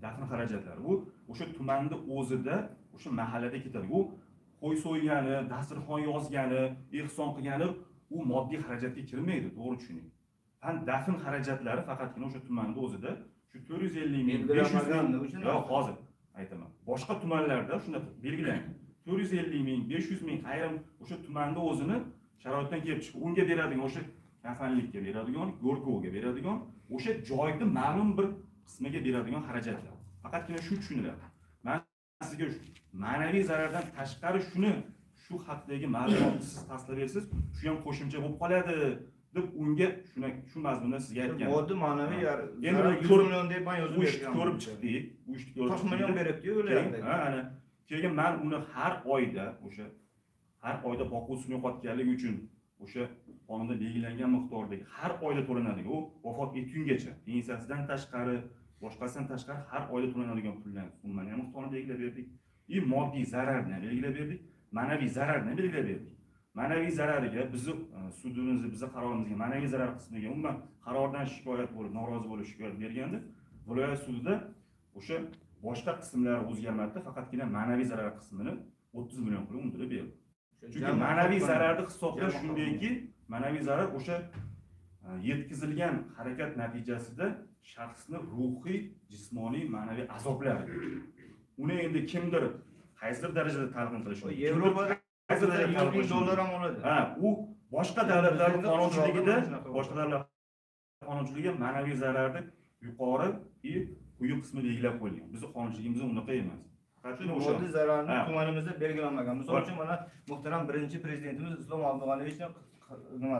Dafn xarajatlari. Bu o'sha tumanda o'zida, o'sha mahallada ketadi. U qo'y so'ygani, dasturxon yozgani, ehson qilgani u moddiy xarajatga kirmaydi, to'g'ri tushuning. Dafn xarajatlari faqatgina o'sha tumanda o'zida shu 450 ming, 500 ming, yo'q hozir aytaman. Boshqa tumanlarda shunda belgilangan. 450 ming, 500 ming ayrim o'sha tumanda o'zini sharoitdan kelib chiqib, unga beradigan o'sha kafanlikka beradigan, go'rkovga beradigan, o'sha joyda ma'lum bir qismiga beradigan xarajatlar. Faqatgina shu tushuniladi. Men sizga ma'naviy zarardan tashqari shuni shu haqdagi ma'lumotni siz tasdiqlab bersiz, shu ham qo'shimcha bo'lib qoladi deb unga shu mazmunda sizga aytgan. Moddiy ma'naviy endi 100 million deb men yozib bergan. Ko'rib chiqdik. Bu ishni ko'rib 40 million beribdi o'ylayapti. Ha, ana. Keyin men uni har oyda boquvchini yo'qotganligi uchun o'sha qonunda belgilangan miqdordagi har oyda to'lanadigan, u vafot etgungacha pensiyasidan tashqari, boshqasidan tashqari har oyda to'lanadigan pullarni summani ham miqdorini belgilab berdik. Moddiy zararni belgilab berdik, ma'naviy zararni belgilab berdik. Ma'naviy zarariga bizni qarorimizga ma'naviy zarar qismiga umuman qarordan shikoyat bo'lib, norozi bo'lib shikoyat berganda, viloyat sudida o'sha boshqa qismlari o'zgarmadi, faqatgina ma'naviy zarar qismini 30 million qilib undirib berdi. Chunki ma'naviy zararni hisoblash shundayki, ma'naviy zarar o'sha yetkazilgan harakat natijasida shaxsni ruhiy, jismoniy, ma'naviy azobladi. Uni endi kimdir qaysidir darajada talqin qilish mumkin. Yevropada Qaysidir darajada talqin qilish $100,000 mumkin. ham oladi. Ha, u boshqa davlatlar qonunchiligi ma'naviy zararni yuqori quyi qismi belgilab qo'yilgan. Bizning qonunchiligimizda unaqa emas. Moddiy zararni tumanimizda belgilanmagan. Misol uchun mana muhtaram birinchi prezidentimiz Islom Abdug'aniyevichni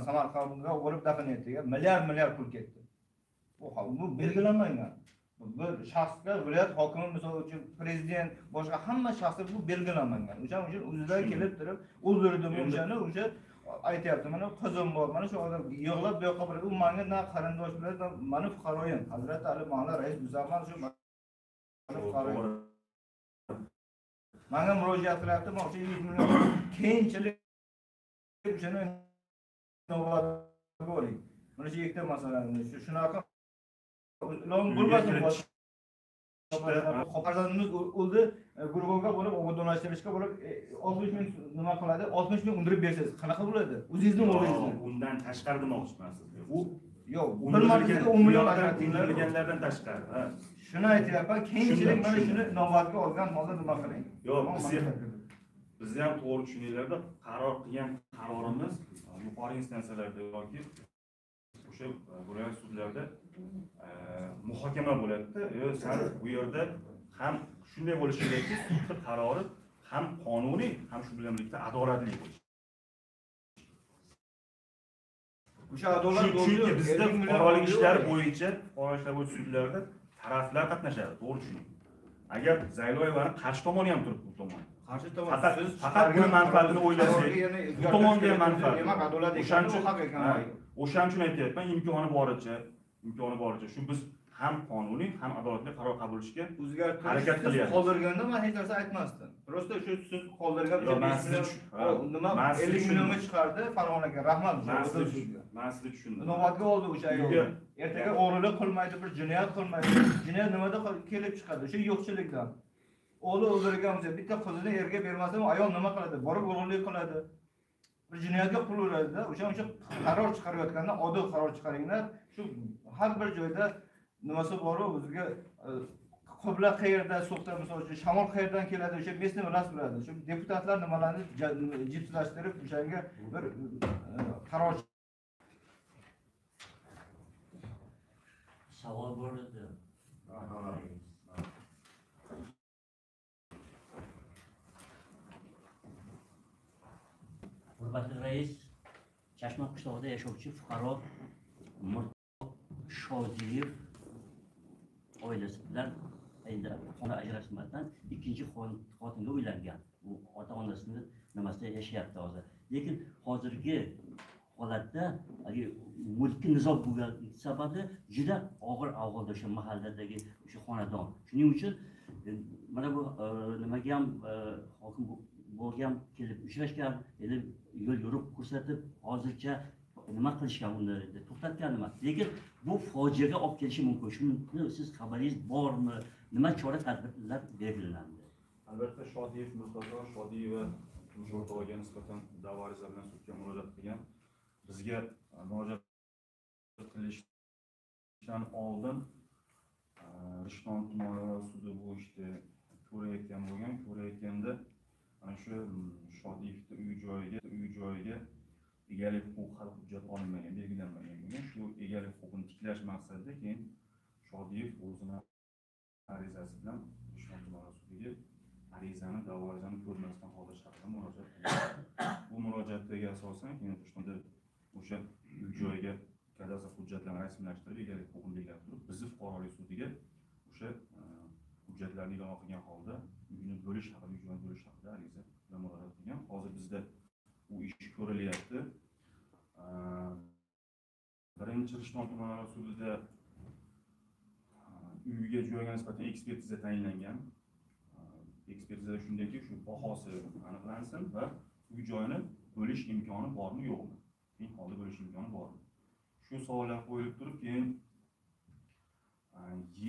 Samarqandga olib dafn etdiga milliard pul ketdi. Bu belgilanmagan. Bir shaxsga viloyat hokimi misol uchun prezident boshqa hamma shaxslar bu belgilanmagan. O'shaning uchun o'zidan kelib turib o'ldirdim o'shani o'sha aytyapti. Mana qizim bor, mana shu odam yig'lab bu yoqqa boradi. U menga na qarindosh bilan mani fuqaroyim. Hazrat Ali Malla rais Muzaffar shu fuqaroyim. Menga murojaat qilyapti, moqchi 100 million keyinchalik o'shani navbatga oling. Mana shu ikkita masalani shunaqa ilon bo'lmasin. Farzandimiz o'ldi, guruhga bo'lib obodonlashtirishga bo'lib 60 ming nima qiladi? 60 ming undirib bersangiz qanaqa bo'ladi? O'zingizning o'g'lingizni. Undan tashqari demoqchimansiz. U yo'q, bir martaga 10 million ajratilganlardan tashqari. Shuni aytyapman, keyinchalik mana shuni inobatga olgan holda nima qiling? Yo'q, biz ham to'g'ri tushuninglarda qaror qilgan qarorimiz yuqori instansiyalarda yoki o'sha viloyat sudlarida muhokama bo'ladida. Sal bu yerda ham shunday bo'lishi kerakki, sud qarori ham qonuniy, ham shu bilan birga adolatli bo'lishi. O'sha adolat chunki bizda fuqarolik ishlari bo'yicha sudlarda taraflar qatnashadi, to'g'ri tushuning. Agar Zayloyevani qarshi tomoni ham turibdi, bu tomon. Qarshi tomon faqat buni manfaatini o'ylasak, bu tomonga ham manfaat. Demak, adolat O'shaning uchun aytyapman, imkoni boricha shu biz ham qonuniy, ham adolatli qaror qabul qilishga harakat qilyapmiz. Qoldirganda men hech narsa aytmasdim. Prosta shu siz qoldirgan nima 50 millionga chiqardi Farg'onaga. Rahmat. Men sizni tushundim. Inobatga oldi o'sha ayol. Ertaga o'g'rilik qilmaydi, bir jinoyat qilmaydi. Jinoyat nimada kelib chiqadi? O'sha yo'qchilikdan. O'g'li o'ldirgan bo'lsa, bitta qizini erga bermasa, ayol nima qiladi? Borib o'g'rilik qiladi. Bir jinoyatga qo'l uradi-da. O'shaning uchun qaror chiqarayotganda odil qaror chiqaringlar. Shu har bir joyda nimasi bor-ku, o'ziga qibla qayerda, so'qda misol uchun shamol qayerdan keladi, o'sha mesni biladi. Shu deputatlar nimalarni jipslashtirib, o'shanga bir qaror savol bor edi. Hurmatli rais, Chashma qishlog'ida yashovchi fuqaro Shodiyev oilasi bilan endi xona ajrashmasdan ikkinchi xotinga uylangan. U ota-onasini nimasida yashayapti hozir. Lekin hozirgi holatda mulkiy nizo bo'lgan sababi juda og'ir ahvolda o'sha mahalladagi o'sha xonadon. Shuning uchun mana bu nimaga ham hokim bo'lgan kelib uchrashgan, endi yo'l yo'riq ko'rsatib hozircha nima qilishgan uni to'xtatgan nima. Lekin bu fojiaga olib kelishi mumkin. Shuni siz xabaringiz bormi? Nima chora-tadbirlar belgilandi? Albatta Shodiyev Murtazo Shodiyeva turmush o'rtog'iga nisbatan da'vo ariza bilan sudga murojaat qilgan. Bizga murojaat qilishdan oldin Rishton tumani sudi bu ishni ko'rayotganda ana shu Shodiyevning uy joyiga egalik huquqi hali hujjat olinmagan, belgilanmagan bo'lgan. Shu egalik huquqini tiklash maqsadida keyin Shodiyev o'zini arizasi bilan Rishton tumani sudiga arizani, da'vo arizani ko'rmasdan qoldirib haqida murojaat qilgan. Bu murojaatga asosan keyin Rishtonda o'sha uy joyiga kadastr hujjatlarni rasmiylashtirib, egalik huquqini belgilab turib, bizni fuqarolik sudiga o'sha hujjatlarni e'lon qilgan holda uyni bo'lish haqida ariza bilan murojaat qilgan. Hozir bizda bu ish ko'rilyapti. Birinchi Rishton tumani sudida uyga joyga nisbatan ekspertiza tayinlangan. Ekspertizada shundayki, shu bahosi aniqlansin va uy joyini bo'lish imkoni bormi yo'qmi? Eng holda bo'lish imkoni bormi? Shu savollar qo'yilib turib, keyin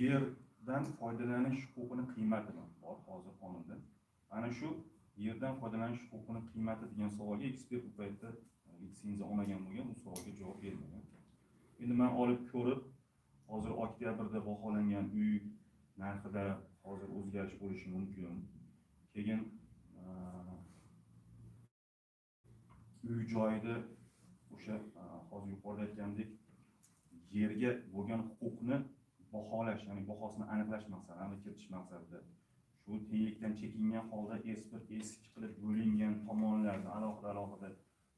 yerdan foydalanish huquqini qiymati bor hozir qonunda. Ana shu yerdan foydalanish huquqini qiymati degan savolga ekspert bu paytda litsenziya olmagan bo'lgan, bu savolga javob bermagan. Endi men olib ko'rib, hozir oktyabrda baholangan uy narxida hozir o'zgarish bo'lishi mumkin. Keyin uy joyida o'sha hozir yuqorida aytgandek yerga bo'lgan huquqni baholash, ya'ni bahosini aniqlash maqsadida, kiritish maqsadida shu tenglikdan chekingan holda eski qilib bo'lingan tomonlarni alohida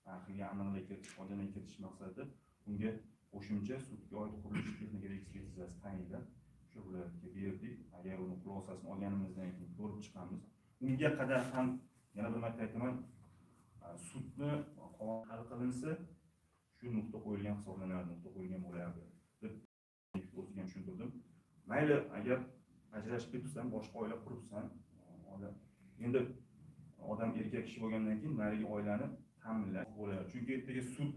narxiga aniqlik kiritish, foydani kiritish maqsadida unga qo'shimcha sudga oid qurilish texnika ekspertizasi tayinlab shu viloyatga berdik. Agar uni xulosasini olganimizdan keyin ko'rib chiqamiz. Unga qadar ham yana bir marta aytaman, sudni hal qilinsa shu nuqta qo'yilgan hisoblanadi, nuqta qo'yilgan bo'lardi deb o'zim ham tushuntirdim. Mayli, agar ajrashib ketibsan, boshqa oila quribsan, endi odam erkak kishi bo'lgandan keyin narigi oilani ta'minlash bo'ladi. Chunki ertaga sud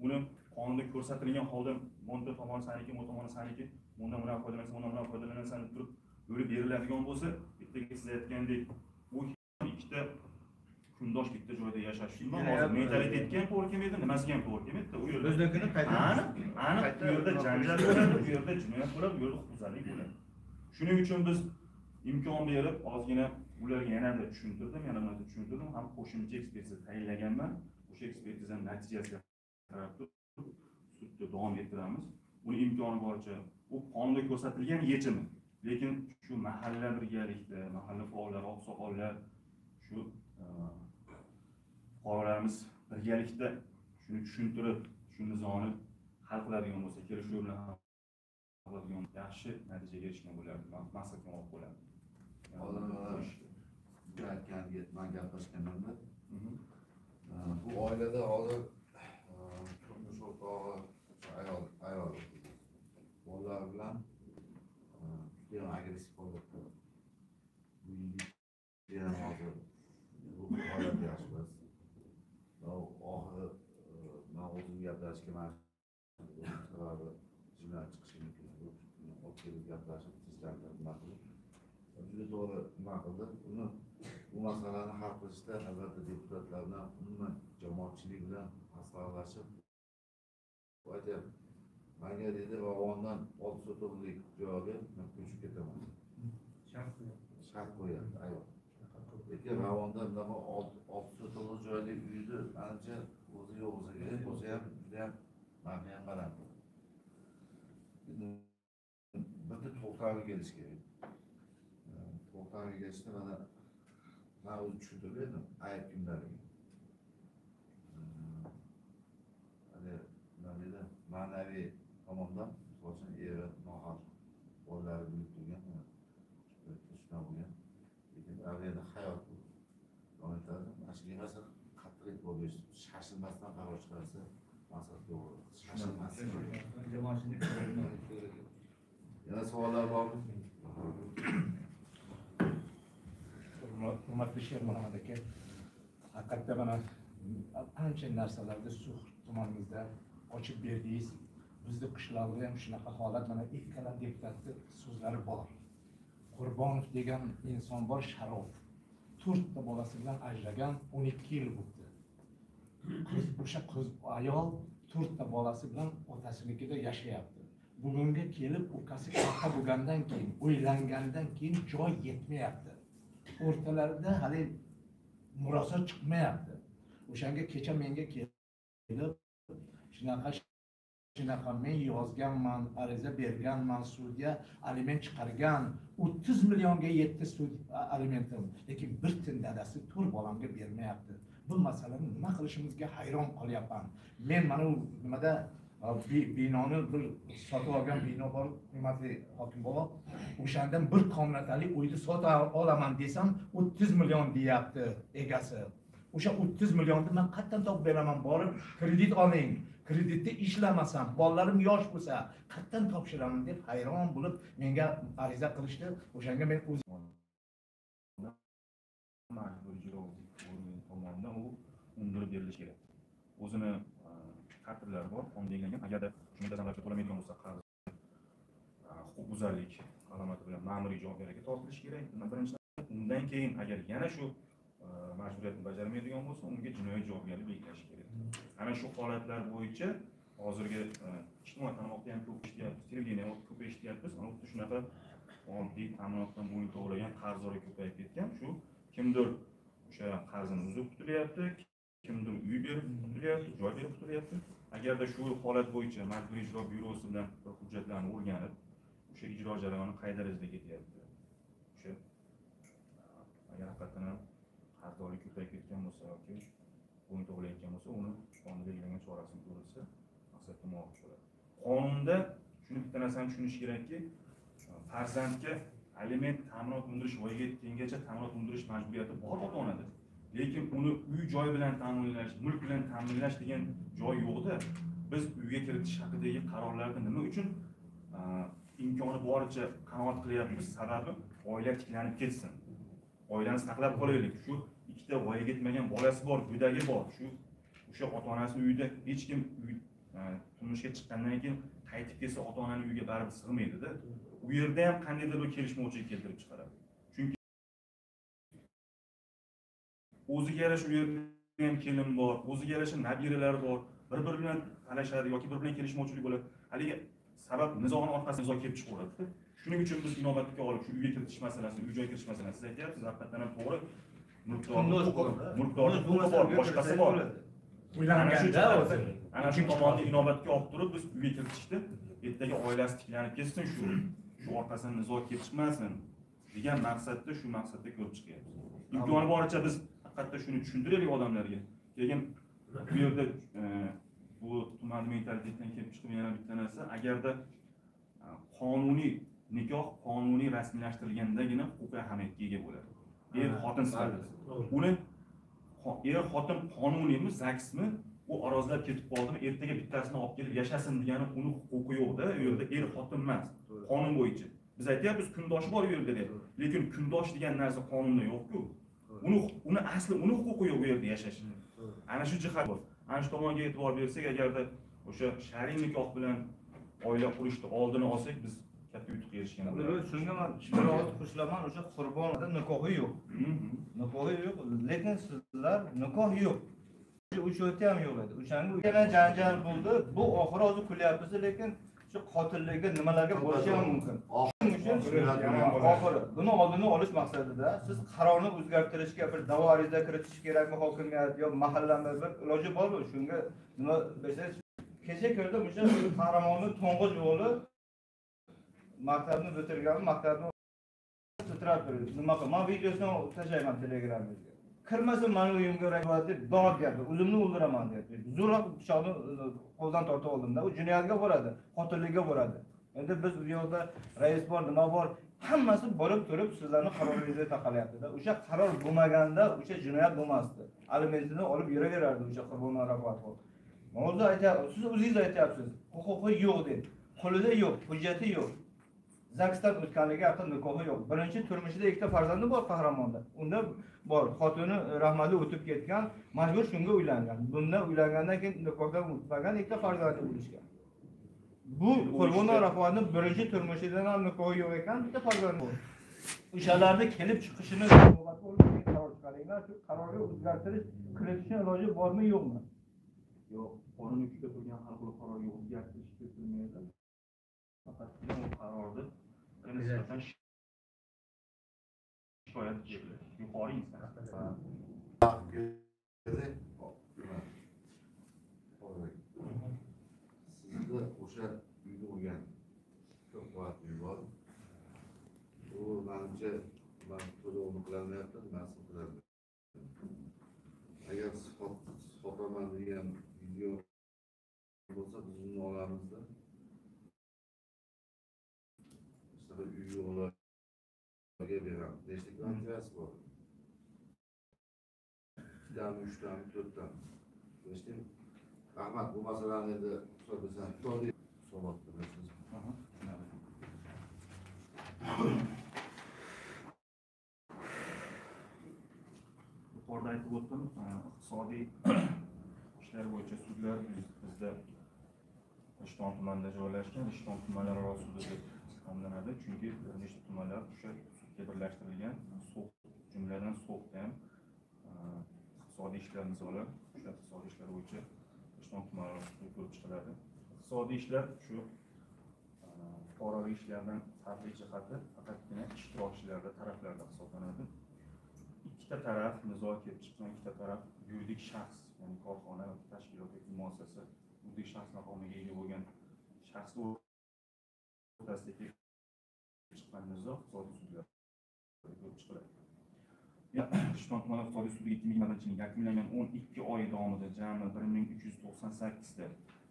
uni qonunda ko'rsatilgan holda monta tomoni saniki, bu tomoni saniki, bundan foydalanasan deb turib bo'lib beriladigan bo'lsa, ertaga siz aytgandek bu ikkita kundosh bitta joyda yashash uchun hozir mentalitetga ham to'g'ri kelmaydi, nimasiga ham to'g'ri kelmaydi. U yerda o'zligini aniq bu yerda janjal bo'ladi, bu yerda jinoyat bo'ladi, bu yerda huquqbuzarlik bo'ladi. Shuning uchun biz imkon berib, ozgina ularga yanada tushuntirdim, ham qo'shimcha ekspertiza tayinlaganman. O'sha ekspertizaning natijasiga qarab sudda davom ettiramiz. Buni imkoni boricha u qonunda ko'rsatilgan yechimi. Lekin shu mahalla birgalikda, mahalla faollari, oqsoqollar, shu fuqarolarimiz birgalikda shuni tushuntirib, shu nizoni hal qiladigan bo'lsa, kelishuv bilan hal qiladigan yaxshi natijaga erishgan bo'lardi. Maqsadga olib bo'ladi. Bu aytganiga men gaplashganimda bu oilada hozir turmush o'rtog'i ayol bolalar bilan juda agressiv holatda. Bu yigit ham hozir bu holatda yashayapmiz. Oxiri men o'zim gaplashishga sababi jinoyat chiqishi mumkin. Olib kelib gaplashib, tezlardan nima qilib juda to'g'ri nima qildi. Bu masalani hal qilishda albatta deputatlar bilan umuman jamoatchilik bilan maslahatlashib aytyapti. Menga dedi Ravondan 6 sotixlik joyga men ko'chib ketaman. Shart qo'yapti ayol. Lekin Ravondan 6 sotixlik joyda uyni ancha o'zi yo'q bo'lsa ham juda ham narxi ham baland. Bitta to'xtamga kelish kerak. To'xtamga kelishda mana ben o'zim tushuntirib berdim, ayb kimlarga. Hali nima deydi, ma'naviy tomondan, misol uchun eri nohaq bolalari bilib turgan, shunday bo'lgan. Lekin aviada hayot bu. Davom etadi. Mana shu yig'asi qattiq bo'lish, shashilmasdan qaror chiqarsa, maqsad to'g'ri. Shashilmasdan. Yana savollar bormi? Hurmatli Sherman aka, haqiqatda mana ancha narsalarni suv tumanimizda ochib berdingiz. Bizni qishloqda ham shunaqa holat, mana ikkala deputatning so'zlari bor. Qurbonov degan inson bor, Sharof. 4 ta bolasi bilan ajragan, 12 yil bo'ldi. O'sha qiz ayol 4 ta bolasi bilan otasinikida yashayapti. Bugunga kelib ukasi katta bo'lgandan keyin, uylangandan keyin joy yetmayapti. O'rtalarida hali murosa chiqmayapti. O'shanga kecha menga kelib shunaqa men yozganman, ariza berganman, sudga aliment chiqargan, 30 millionga yetdi sud alimentim. Lekin bir tin dadasi 4 bolamga bermayapti. Bu masalani nima qilishimizga hayron qolyapman. Men mana u nimada binoni bir sotib olgan bino bor, hurmatli hokim bobo. O'shandan bir komnatali uyni sotib olaman desam 30 million deyapti egasi. O'sha 30 millionni men qayerdan topib beraman? Borib kredit oling. Kreditda ishlamasam, bolalarim yosh bo'lsa, qayerdan topshiraman deb hayron bo'lib menga ariza qilishdi. O'shanga men o'zim majburiy ijro tomonidan u undirib berilishi kerak. O'zini tartiblari bor, qonun belgilangan. Agarda shunday zamonlarga to'lamaydigan bo'lsa, qarz huquqbuzarlik alomati bilan ma'muriy javobgarlikka tortilishi kerak. Birinchidan, undan keyin agar yana shu majburiyatni bajarmaydigan bo'lsa, unga jinoiy javobgarlik belgilash kerak. Ana shu holatlar bo'yicha hozirgi ijtimoiy tarmoqda ham ko'p eshityapmiz, televideniyada ko'p eshityapmiz. Ana xuddi shunaqa oddiy ta'minotdan bo'yin tovlagan qarzdorlar ko'payib ketgan. Shu kimdir o'sha qarzini uzib qutulyapti, kimdir uy berib qutulyapti, joy berib qutulyapti. Agarda shu holat bo'yicha Majburiy ijro byurosi bilan hujjatlarni o'rganib, o'sha ijro jarayoni qay darajada ketyapti? O'sha agar haqiqatan ham qarzdorlik ko'payib ketgan bo'lsa yoki bo'yin tovlayotgan bo'lsa, uni qonunda belgilangan chorasini ko'rilsa, maqsadga muvofiq bo'ladi. Qonunda shuni bitta narsani tushunish kerakki, farzandga aliment ta'minot undirish voyaga yetgungacha ta'minot undirish majburiyati bor ota-onada. Lekin uni uy joy bilan ta'minlash, mulk bilan ta'minlash degan joy yo'qda. Biz uyga kiritish haqidagi qarorlarni nima uchun imkoni boricha qanoat qilyapmiz? Sababi oila tiklanib ketsin. Oilani saqlab qolaylik. Shu ikkita voyaga yetmagan bolasi bor, go'dagi bor. O'sha ota-onasi uyida hech kim turmushga chiqqandan keyin qaytib kelsa ota-onaning uyiga baribir sig'maydi-da. U yerda ham qandaydir bir kelishmovchilik keltirib chiqaradi. Chunki o'ziga yarasha u yerda ham kelin bor, o'ziga yarasha nabiralar bor, bir-biri bilan talashadi yoki bir bilan kelishmovchilik bo'ladi. Haligi sabab nizoni orqasidan nizo kelib chiqaveradi. Shuning uchun biz inobatga olib shu uyga kiritish masalasini, uy joy kiritish masalasini siz aytyapsiz, haqiqatan ham to'g'ri. Mulkdorning huquqi bor, boshqasi bor. Uylanganda o'zi ana shu tomonni inobatga olib turib biz uyga kiritishdi. Ertaga oilasi tiklanib ketsin, shu orqasidan nizo kelib chiqmasin degan maqsadda shu maqsadda ko'rib chiqyapmiz. Imkoni boricha biz haqiqatda shuni tushuntiraylik odamlarga. Keyin bu yerda bu tuman mentalitetdan kelib chiqib yana bitta narsa, agarda qonuniy nikoh qonuniy rasmiylashtirilgandagina huquqiy ahamiyatga ega bo'ladi. Er-xotin sifatida. Uni er-xotin qonuniymi, zagsmi, u orozlab ketib qoldimi, ertaga bittasini olib kelib yashasin degani uni huquqi yo'q-da, u yerda er-xotin emas, qonun bo'yicha. Biz aytyapmiz, kundoshi bor u yerda deb. Lekin kundosh degan narsa qonunda yo'q-ku. Uni asli uni huquqi yo'q u yerda yashash. Ana shu jihat bor. Ana shu tomonga e'tibor bersak, agarda o'sha shar'iy nikoh bilan oila qurishni oldini olsak, biz katta yutuqqa erishgan bo'lamiz. Shunga men biroz qo'shilaman, o'sha qurbonda nikohi yo'q. Nikohi yo'q, lekin sizlar nikoh yo'q. O'sha ham yo'q edi. O'shanga yana janjal bo'ldi. Bu oxiri hozir kulyapsiz, lekin shu qotillikka nimalarga bo'lishi ham mumkin. Shuning uchun oxiri buni oldini olish maqsadida siz qarorni o'zgartirishga bir da'vo ariza kiritish kerakmi hokimiyat yo mahallami bir iloji bormi? Shunga nima desangiz, kecha ko'rdim o'sha Qahramonning to'ng'ich o'g'li maktabni bitirgan, maktabni titrab turdi. Nima qilib? Men videosini tashlayman Telegramga. Kirmasin meni uyimga rayvat deb dod gapirdi. O'zimni o'ldiraman deb. Zo'rroq pichoqni qo'ldan tortib oldim-da. U jinoyatga boradi, qotillikka boradi. Endi biz bu yerda rais bor, nima bor, hammasi bo'lib turib sizlarning qaroringizga taqalyapti-da. O'sha qaror bo'lmaganda o'sha jinoyat bo'lmasdi. Alimentini olib yuraverardi o'sha qurbonlar rag'bat bo'lib. Mavzu aytyapsiz, siz o'zingiz aytyapsiz, huquqi yo'q deb. Qo'lida yo'q, hujjati yo'q. Zagsdan o'tganligi haqida nikohi yo'q. Birinchi turmushida ikkita farzandi bor Qahramonda. Unda bor, xotini rahmatli o'tib ketgan, majbur shunga uylangan. Bunda uylangandan keyin nikohdan o'tmagan ikkita farzandi bo'lishgan. Bu qurbonlar rafatning birinchi turmushidan ham nikohi yo'q ekan, bitta farzandi bor. O'shalarni kelib chiqishini inobatga olib qaror chiqaringlar, shu qarorga o'zgartirish kiritishning iloji bormi, yo'qmi? Yo'q, qonun kuchda turgan har xil qarorga o'zgartirish kiritilmaydi. Faqat bu qarorni nisbatan shikoyat yuqori inson. Sizda o'sha uyda bo'lgan ko'p qavatli bor. U menimcha man to'lovni qilolmayapman, mas'ul qiladi. Agar sifatlaman degan video bo'lsa, biz uni olamizda. Mesela uy yo'qlarga beramiz. Nechta kvartirasi bor? 2 tane, 3 tane, 4 tane. Işte Ahmet bu masalani endi so'rasan, to'g'ri hisobot qilasiz. Yuqorida aytib o'tdim, iqtisodiy ishlar bo'yicha sudlar bizda Rishton tumanida joylashgan, Rishton tumanlararo sudi deb nomlanadi. Chunki bir nechta tumanlar o'sha sudga birlashtirilgan, jumladan So'xda ham iqtisodiy ishlar nizolar, o'sha iqtisodiy ishlar bo'yicha Rishton tumanlararo sudi ko'rib chiqiladi. iqtisodiy ishlar shu fuqarolik ishlardan farqli jihati faqatgina ishtirokchilarda, taraflarda hisoblanadi. Ikkita taraf nizo kelib chiqqan ikkita taraf yuridik shaxs, ya'ni korxona, tashkilot yoki muassasa, yuridik shaxs maqomiga ega bo'lgan shaxs o'rtasida kelib chiqqan nizo iqtisodiy sudlarda ko'rib chiqiladi. Rishton tumani iqtisodiy sudiga 2020 yilning yakunlangan 12 oy davomida jami 1398 ta,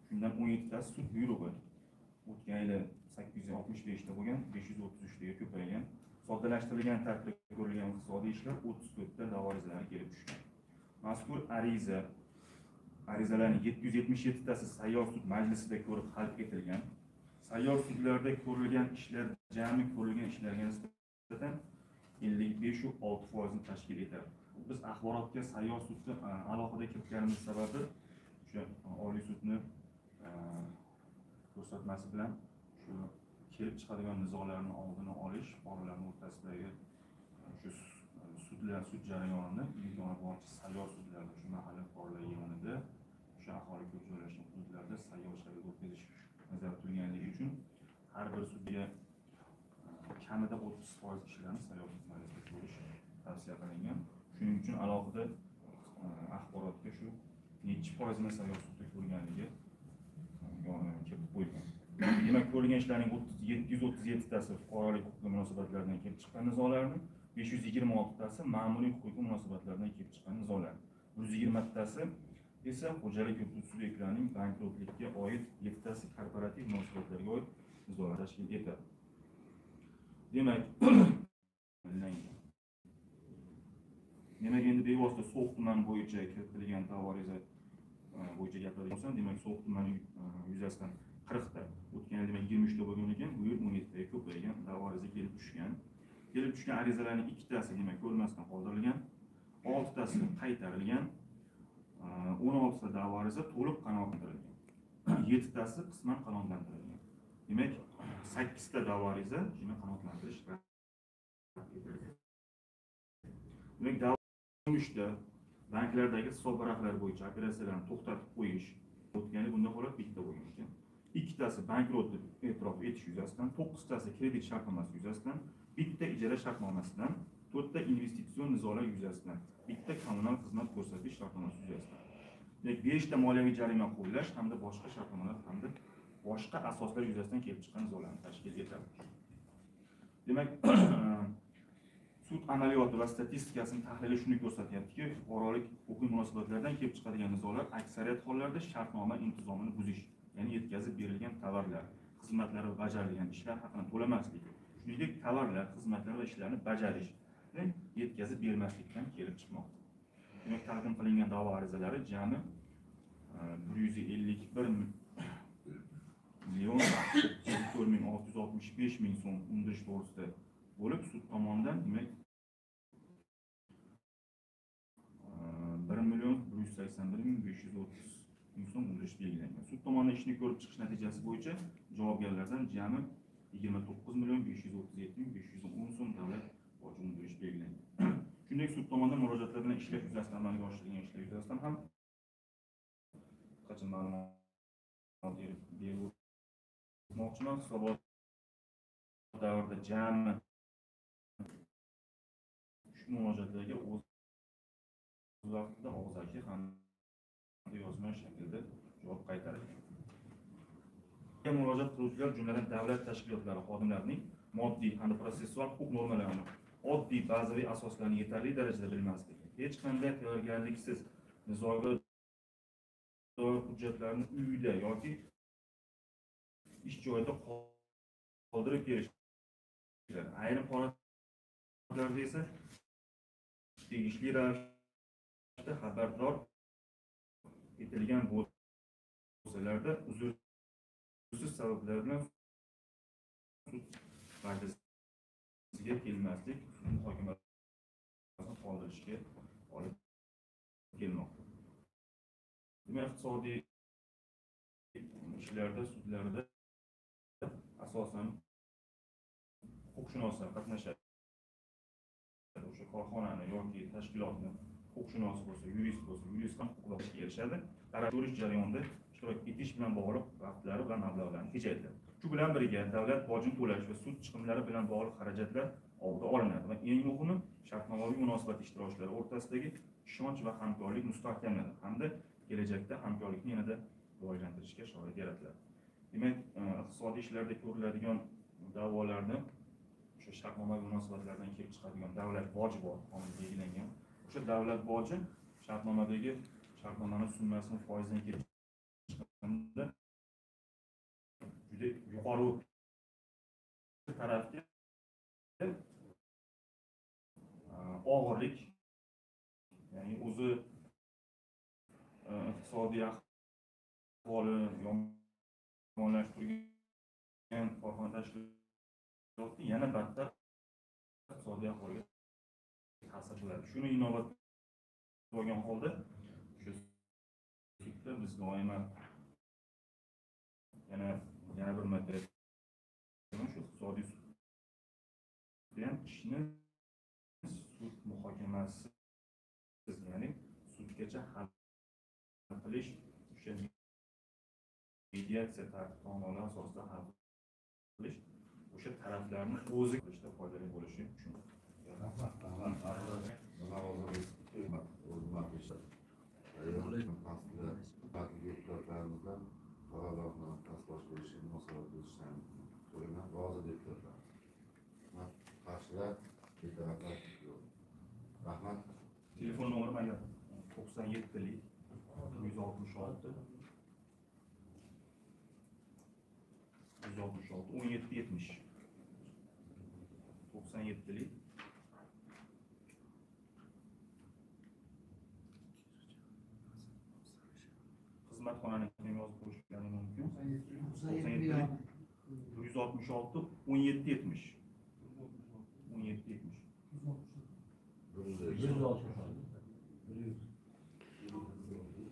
shundan 17 tasi sud buyrug'i, o'tgan yili 865 ta bo'lgan, 533 taga ko'paygan. Soddalashtirilgan tartibda ko'rilgan iqtisodiy ishlar 34 ta da'vo arizalari kelib tushgan. Mazkur arizalarning 777 tasi sayyor sud majlisida ko'rib hal etilgan. Sayyor sudlarda ko'rilgan ishlar jami ko'rilgan ishlarga nisbatan 55.6% ni tashkil etadi. Biz axborotga sayyor sudda alohida kiritganimiz sababi o'sha Oliy sudni ko'rsatmasi bilan shu kelib chiqadigan nizolarni oldini olish, fuqarolarning o'rtasidagi shu sud jarayonini imkoni boricha sayyor sudlarda, shu mahalliy fuqarolar yig'inida, o'sha aholi ko'p joylashgan hududlarda sayyor shaklda o'tkazish nazarda tutilganligi uchun har bir sudga kamida 30% ishlarni sayyor sud majlisida ko'rish tavsiya qilingan. Shuning uchun alohida axborotga shu nechi foizini sayyor sudda ko'rganligi kelib qo'yilgan. Demak, ko'rilgan ishlarning 737 tasi fuqarolik huquqiy munosabatlardan kelib chiqqan nizolarni, 526 tasi ma'muriy huquqiy munosabatlardan kelib chiqqan nizolar, 120 tasi esa xo'jalik yurituv subyektlarining bankrotlikka oid, 7 tasi korporativ munosabatlarga oid nizolar tashkil etadi. Demak, endi bevosita So'x tumani bo'yicha kiritilgan da'vo ariza bo'yicha gapiradigan bo'lsam, demak, So'x tumani yuzasidan 40 ta, o'tgan yil demak 23 ta bo'lgan ekan, bu yil 17 taga ko'paygan da'vo ariza kelib tushgan. Kelib tushgan arizalarning 2 tasi demak ko'rmasdan qoldirilgan, 6 tasi qaytarilgan, 16 ta da'vo ariza to'liq qanoatlantirilgan, 7 tasi qisman qanoatlantirilgan. Demak, 8 ta da'vo ariza shuni qanoatlantirish etilgan. Demak, da'vo 13 ta banklardagi hisob varaqlari bo'yicha operatsiyalarni to'xtatib qo'yish, o'tgan yil bunday holat bitta bo'lgan ekan. 2 tasi bankrot deb e'tirof etish yuzasidan, 9 tasi kredit shartnomasi yuzasidan, bitta ijara shartnomasidan, 4 ta investitsion nizolar yuzasidan, bitta kommunal xizmat ko'rsatish shartnomasi yuzasidan. Demak, 5 ta moliyaviy jarima qo'llash hamda boshqa shartnomalar hamda boshqa asoslar yuzasidan kelib chiqqan nizolarni tashkil etadi. Demak, sud amaliyoti va statistikasining tahlili shuni ko'rsatyaptiki, fuqarolik huquqiy munosabatlardan kelib chiqadigan nizolar aksariyat hollarda shartnoma intizomini buzish, ya'ni yetkazib berilgan tovarlar, xizmatlar va bajarilgan ishlar haqini to'lamaslik, shuningdek tovarlar, xizmatlar va ishlarni bajarishni yetkazib bermaslikdan kelib chiqmoqda. Demak, taqdim qilingan da'vo arizalari jami 151.4.665.000 so'm undirish to'g'risida bo'lib, sud tomonidan demak 1.181.530 so'm undirish belgilangan. Sud tomonidan ishni ko'rib chiqish natijasi bo'yicha javobgarlardan jami 29.537.510 so'm davlat boji undirish belgilangan. Shuningdek, sud tomonidan murojaatlar bilan ishlash yuzasidan amalga oshirilgan ishlar yuzasidan ham qancha ma'lumot bermoqchiman. Hisobot davrida jami shu murojaatlarga o'z vaqtida og'zaki hamda yozma shaklda javob qaytarilgan. Murojaat qiluvchilar, jumladan davlat tashkilotlari xodimlarining moddiy hamda protsessual huquq normalarini, oddiy bazaviy asoslarni yetarli darajada bilmasligi, hech qanday tayyorgarliksiz nizoga doir hujjatlarni uyida yoki ish joyida qoldirib kelishlar. Ayrim holatlarda esa tegishli ravishda xabardor etilgan bo'lsalarda uzrsiz sabablar bilan sud majlisiga kelmaslik muhokamasini qoldirishga olib kelmoqda. Demak, iqtisodiy ishlarda, sudlarda asosan huquqshunoslar qatnashadi. O'sha korxonani yoki tashkilotni huquqshunos bo'lsa, yurist bo'lsa, yurist ham huquqlashga erishadi. Qaror ko'rish jarayonida ishtirok etish bilan bog'liq vaqtlari va mablag'larni tejaydi. Shu bilan birga davlat bojini to'lash va sud chiqimlari bilan bog'liq xarajatlar oldi olinadi va eng muhimi shartnomaviy munosabat ishtirokchilari o'rtasidagi ishonch va hamkorlik mustahkamlanadi hamda kelajakda hamkorlikni yanada rivojlantirishga sharoit yaratiladi. Demak, iqtisodiy ishlarda ko'riladigan da'volarni o'sha shartnomaviy munosabatlardan kelib chiqadigan davlat boji bor, qonunda belgilangan. O'sha davlat boji shartnomadagi shartnomaning summasini foizdan kelib chiqqanda juda yuqori tarafga og'irlik, ya'ni o'zi iqtisodiy ahvoli yomonlashtirgan korxona tashkiloti yana battar iqtisodiy ahvolga ta'sir qiladi. Shuni inobatga olgan holda shu fikrda biz doimo yana bir marta shu iqtisodiy bilan ishni sud muhokamasi, ya'ni sudgacha hal qilish, o'sha mediatsiya tartib-qonullari asosida hal qilish, o'sha taraflarni o'zi qilishda foydali bo'lishi uchun. Telefon nomerim agar 97'lik 166 1770 97'lik xizmatxonani yozib qo'yishlari mumkin. 97'lik 166 1770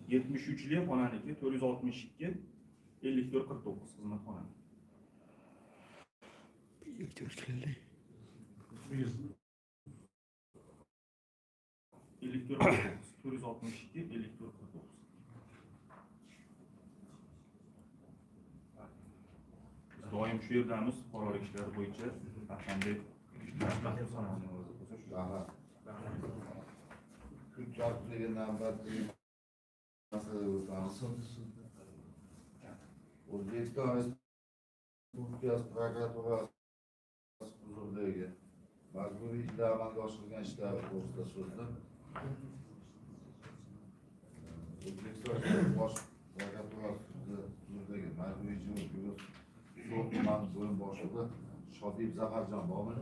73'li xonaniki 462 54 49 xizmatxonani. 462 54 49. Biz doim shu yerdamiz, fuqarolik ishlari bo'yicha qanday O'zbekiston Respublikasi prokuraturasi huzuridagi majburiy ijro amalga oshirilgan ishlar to'g'risida so'zda O'zbekiston bosh prokuraturasi huzuridagi majburiy ijro byurosi tuman bo'lim boshlig'i Shodib Zafarjon bormi?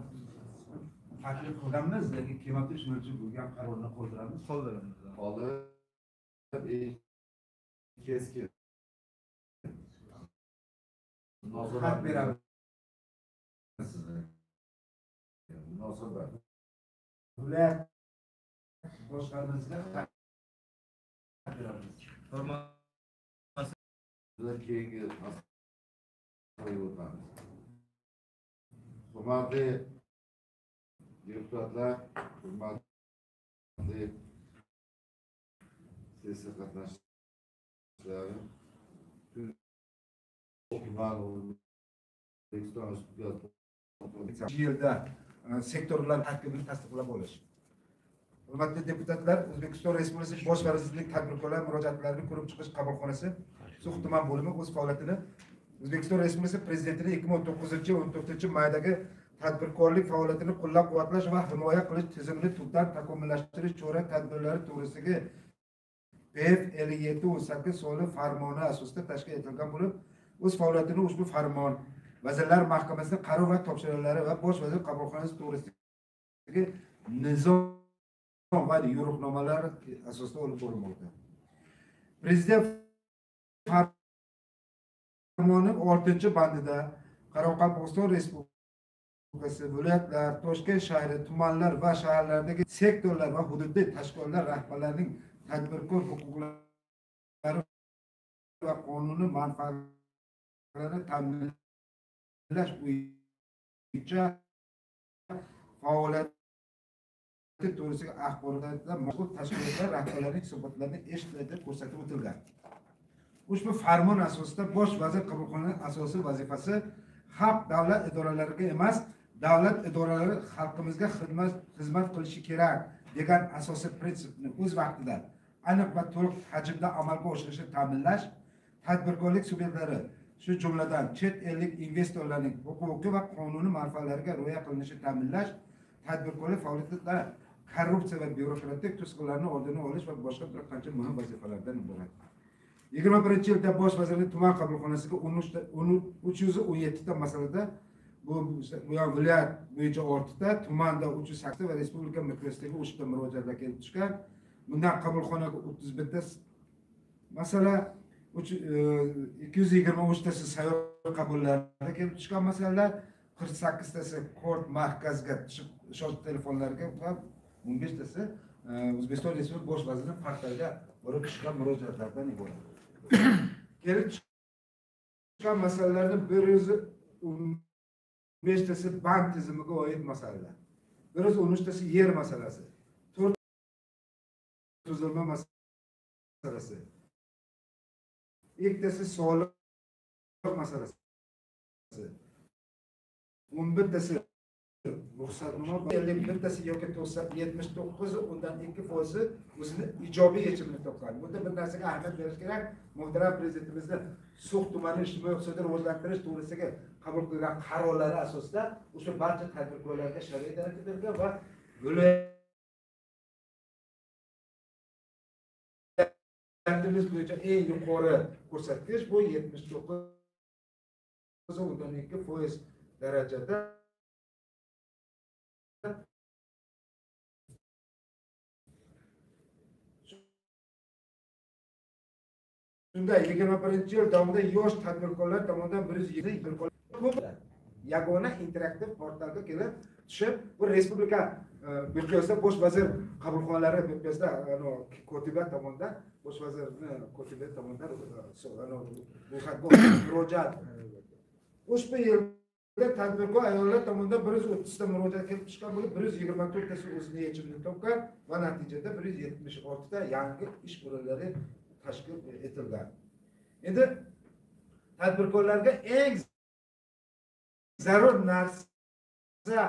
Taklif qilganmiz, lekin kemat ish bo'yicha bo'lgan qarorni qoldiramiz. Qoldirib keskin Xat beramiz. Munosabat Viloyat boshqarmasiga xat beramiz. keyingi masalaga o'tamiz. Hurmatli deputatlar, hurmatli sessiya qatnashchilari, O'zbekiston Respublikasi yilda sektorlar tarkibini tasdiqlab olish. Hurmatli deputatlar, O'zbekiston Respublikasi Bosh vazirlik tadbirkorlar murojaatlarini ko'rib chiqish qabulxonasi So'x tuman bo'limi o'z faoliyatini O'zbekiston Respublikasi Prezidentining 2009-14 maydagi tadbirkorlik faoliyatini qo'llab-quvvatlash va himoya qilish tizimini tubdan takomillashtirish chora-tadbirlari to'g'risidagi PF 57/8 sonli farmoni asosida tashkil etilgan bo'lib, o'z faoliyatini ushbu farmon Vazirlar Mahkamasining qaror va topshiriqlari va Bosh vazir qabulxonasi to'g'risidagi nizom va yo'riqnomalar asosida olib borilmoqda. Prezident farmoni 6-bandida Qoraqalpog'iston Respublikasi viloyatlar, Toshkent shahri, tumanlar va shaharlardagi sektorlar va hududiy tashkilotlar rahbarlarining tadbirkor huquqlari va qonuniy manfaatlarini ta'minlash bo'yicha faoliyati to'g'risidagi axborotda mazkur tashkilotlar rahbarlarining suhbatlarini eshitdi deb ko'rsatib o'tilgan. ushbu farmon asosida bosh vazir qabulxona asosiy vazifasi xalq davlat idoralariga emas, davlat idoralari xalqimizga xizmat qilishi kerak degan asosiy prinsipni o'z vaqtida aniq va to'liq hajmda amalga oshirishni ta'minlash, tadbirkorlik subyektlari shu jumladan chet ellik investorlarning huquqiy va qonuniy manfaatlariga rioya qilinishini ta'minlash, tadbirkorlik faoliyatida korrupsiya va byurokratik to'siqlarning oldini olish va boshqa bir qancha muhim vazifalardan iborat. 21-yilda bosh vazirning tuman qabulxonasiga 317 ta masalada bu viloyat bo'yicha 6 ta, tumanda 308 ta va respublika miqyosidagi 3 ta murojaatlar kelib tushgan. Bundan qabulxonaga 31 ta masala, 223 tasi sayyor qabullarga kelib tushgan masalalar, 48 tasi kort markazga shoshilinch telefonlarga va 15 tasi O'zbekiston Respublikasi bosh vazirining portaliga borib tushgan murojaatlardan iborat. Kelib chiqqan masalalarning 115 tasi bank tizimiga oid masalalar, 113 tasi yer masalasi, 4 tuzilma masalasi, 2 tasi soliq masalasi, 11 tasi ruxsatnoma, 51 tasi yoki 79 undan 2% o'zini ijobiy yechimini topgan. Bunda bir narsaga ahamiyat berish kerak. Muhtaram prezidentimizning So'x tumani ijtimoiy iqtisodiy rivojlantirish to'g'risidagi qabul qilgan qarorlari asosida o'sha barcha tadbirkorlarga sharoit yaratilgan va viloyatimiz bo'yicha eng yuqori ko'rsatkich bu 79.2% darajada. Shunda 21-yil davomida yosh tadbirkorlar tomonidan 107 tadbirkorlar yagona interaktiv portalga kelib tushib, bu respublika miqyosida bosh vazir qabulxonalari miqyosida kotibiyat tomonidan bosh vazirni kotibiyat tomonidan bu xatga murojaat. Ushbu yilda tadbirkor ayollar tomonidan 130 ta murojaat kelib chiqqan bo'lib, 124 tasi o'zini yechimini topgan va natijada 176 ta yangi ish o'rinlari tashkil etilgan. Endi tadbirkorlarga eng zarur narsa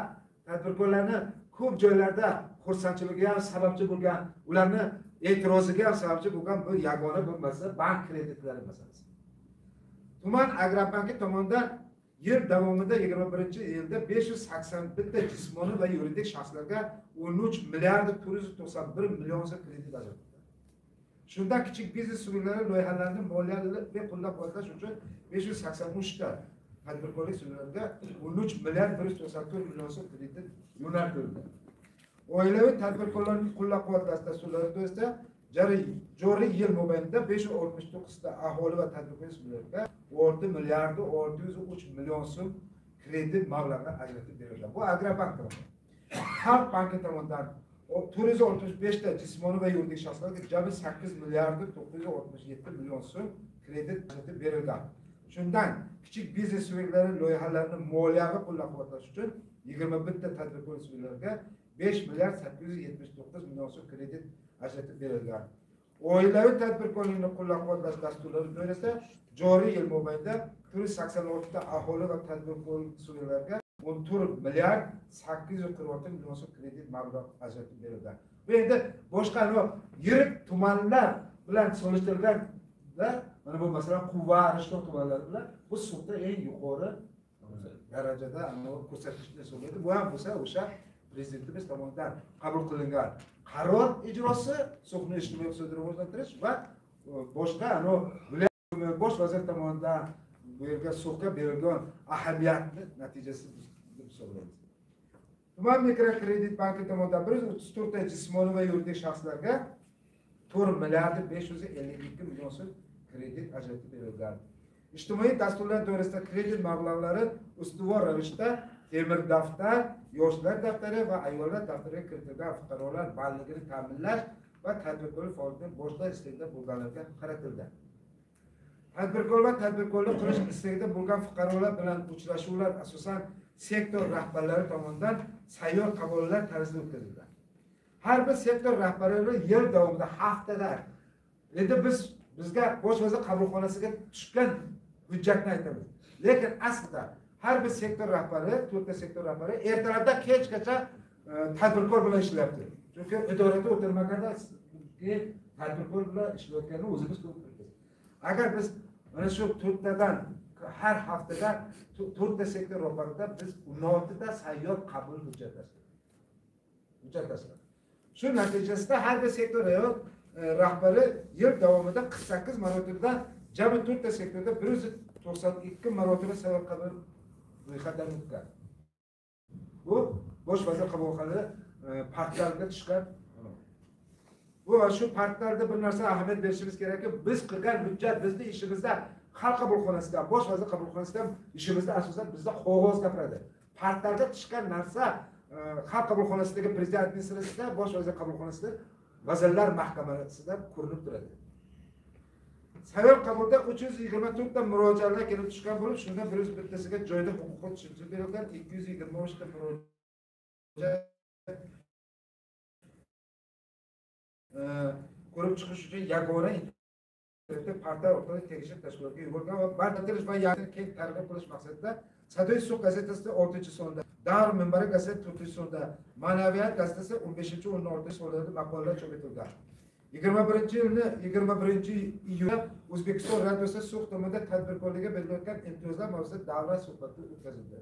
tadbirkorlarni ko'p joylarda xursandchiligiga ham sababchi bo'lgan, ularni e'tiroziga ham sababchi bo'lgan bu yagona bir masala bank kreditlari masalasi. Tuman Agrobanki tomonidan yil davomida 21-yilda 581 ta jismoniy va yuridik shaxslarga 13 milliard 491 million so'm kredit ajratildi. Shundan kichik biznes subyektlari loyihalarini moliyaviy qo'llab-quvvatlash uchun 583 ta tadbirkorlik subyektlariga 13 milliard 194 million so'm kredit yo'naltirildi. Oilaviy tadbirkorlarning qo'llab-quvvatlash dasturlari doirasida joriy yil mobaynida 569 ta aholi va tadbirkorlik subyektlariga 6 milliard 603 million so'm kredit mablag'i ajratib berilgan. Bu Agrobank tomonidan. Xalq banki tomonidan 465 ta jismoniy va yuridik shaxslarga jami 8 milliard 967 million so'm kredit ajratib berilgan. Shundan kichik biznes subyektlari loyihalarini moliyaviy qo'llab-quvvatlash uchun 21 ta tadbirkorlik subyektlariga 5 milliard 879 million so'm kredit ajratib berilgan. Oilaviy tadbirkorlikni qo'llab-quvvatlash dasturlari doirasida joriy yil mobaynida 486 ta aholi va tadbirkorlik subyektlariga 14 milliard 846 million so'm kredit mablag' ajratib berilgan. Bu endi boshqa yirik tumanlar bilan solishtirganda, mana bu masalan Quva, Rishton tumanlari bilan bu sudda eng yuqori darajada ko'rsatkichni so'raydi. Bu ham bo'lsa o'sha prezidentimiz tomonidan qabul qilingan qaror ijrosi, So'xni ijtimoiy iqtisodiy rivojlantirish va boshqa bosh vazir tomonidan bu yerga So'xga berilgan ahamiyatni natijasi deb hisoblaymiz. Tuman mikrokredit banki tomonidan 134 ta jismoniy va yuridik shaxslarga 4 milliard 552 million so'm kredit ajratib berilgan. Ijtimoiy dasturlar doirasida kredit mablag'lari ustuvor ravishda temir daftar, yoshlar daftari va ayollar daftariga kiritilgan fuqarolar bandligini ta'minlash va tadbirkorlik faoliyatini boshlash istagida bo'lganlarga qaratildi. Tadbirkor va tadbirkorlik qilish istagida bo'lgan fuqarolar bilan uchrashuvlar asosan sektor rahbarlari tomonidan sayyor qabullar tarzida o'tkazildi. Har bir sektor rahbarlari yil davomida haftada endi biz bizga bosh vazir qabulxonasiga tushgan hujjatni aytamiz. Lekin aslida har bir sektor rahbari, to'rtta sektor rahbari ertalabdan kechgacha tadbirkor bilan ishlayapti. Chunki idorada o'tirmaganda tadbirkor bilan ishlayotganini o'zimiz ko'rib turibmiz. Agar biz mana shu to'rttadan har haftada to'rtta sektor rahbarida biz 16 ta sayyor qabul hujjat tasdiq. Shu natijasida har bir sektor rahbari yil davomida 48 marotaba jami to'rtta sektorda 192 marotaba sayyor qabul ro'yxatdan o'tgan. Bu bosh vazir qabulxonasi portaliga tushgan. Bu shu portalda bir narsa ahamiyat berishimiz kerakki, biz qilgan hujjat bizni ishimizda xalq qabulxonasidan, bosh vazir qabulxonasidan ishimizda asosan bizda qog'oz gapiradi. Portalda tushgan narsa xalq qabulxonasidagi prezident administratsiyasida, bosh vazir qabulxonasida, vazirlar mahkamasida ko'rinib turadi. Sayyor qabulda 324 ta murojaatlar kelib tushgan bo'lib, shunda 101 tasiga joyda huquqiy tushuncha berilgan, 223 ta murojaat ko'rib chiqish uchun yagona portal orqali tegishli tashkilotga yuborilgan va barqarorish va yangi keng targ'ib qilish maqsadida Sadoy Suq gazetasida 6-sonda, Davr minbari gazetasi 4-sonda, Ma'naviyat gazetasi 15-16-sonda maqolalar chop etilgan. 21-iyulda O'zbekiston radiosi Suq tomonidan tadbirkorlarga berilayotgan imtiyozlar mavzusida davlat suhbati o'tkazildi.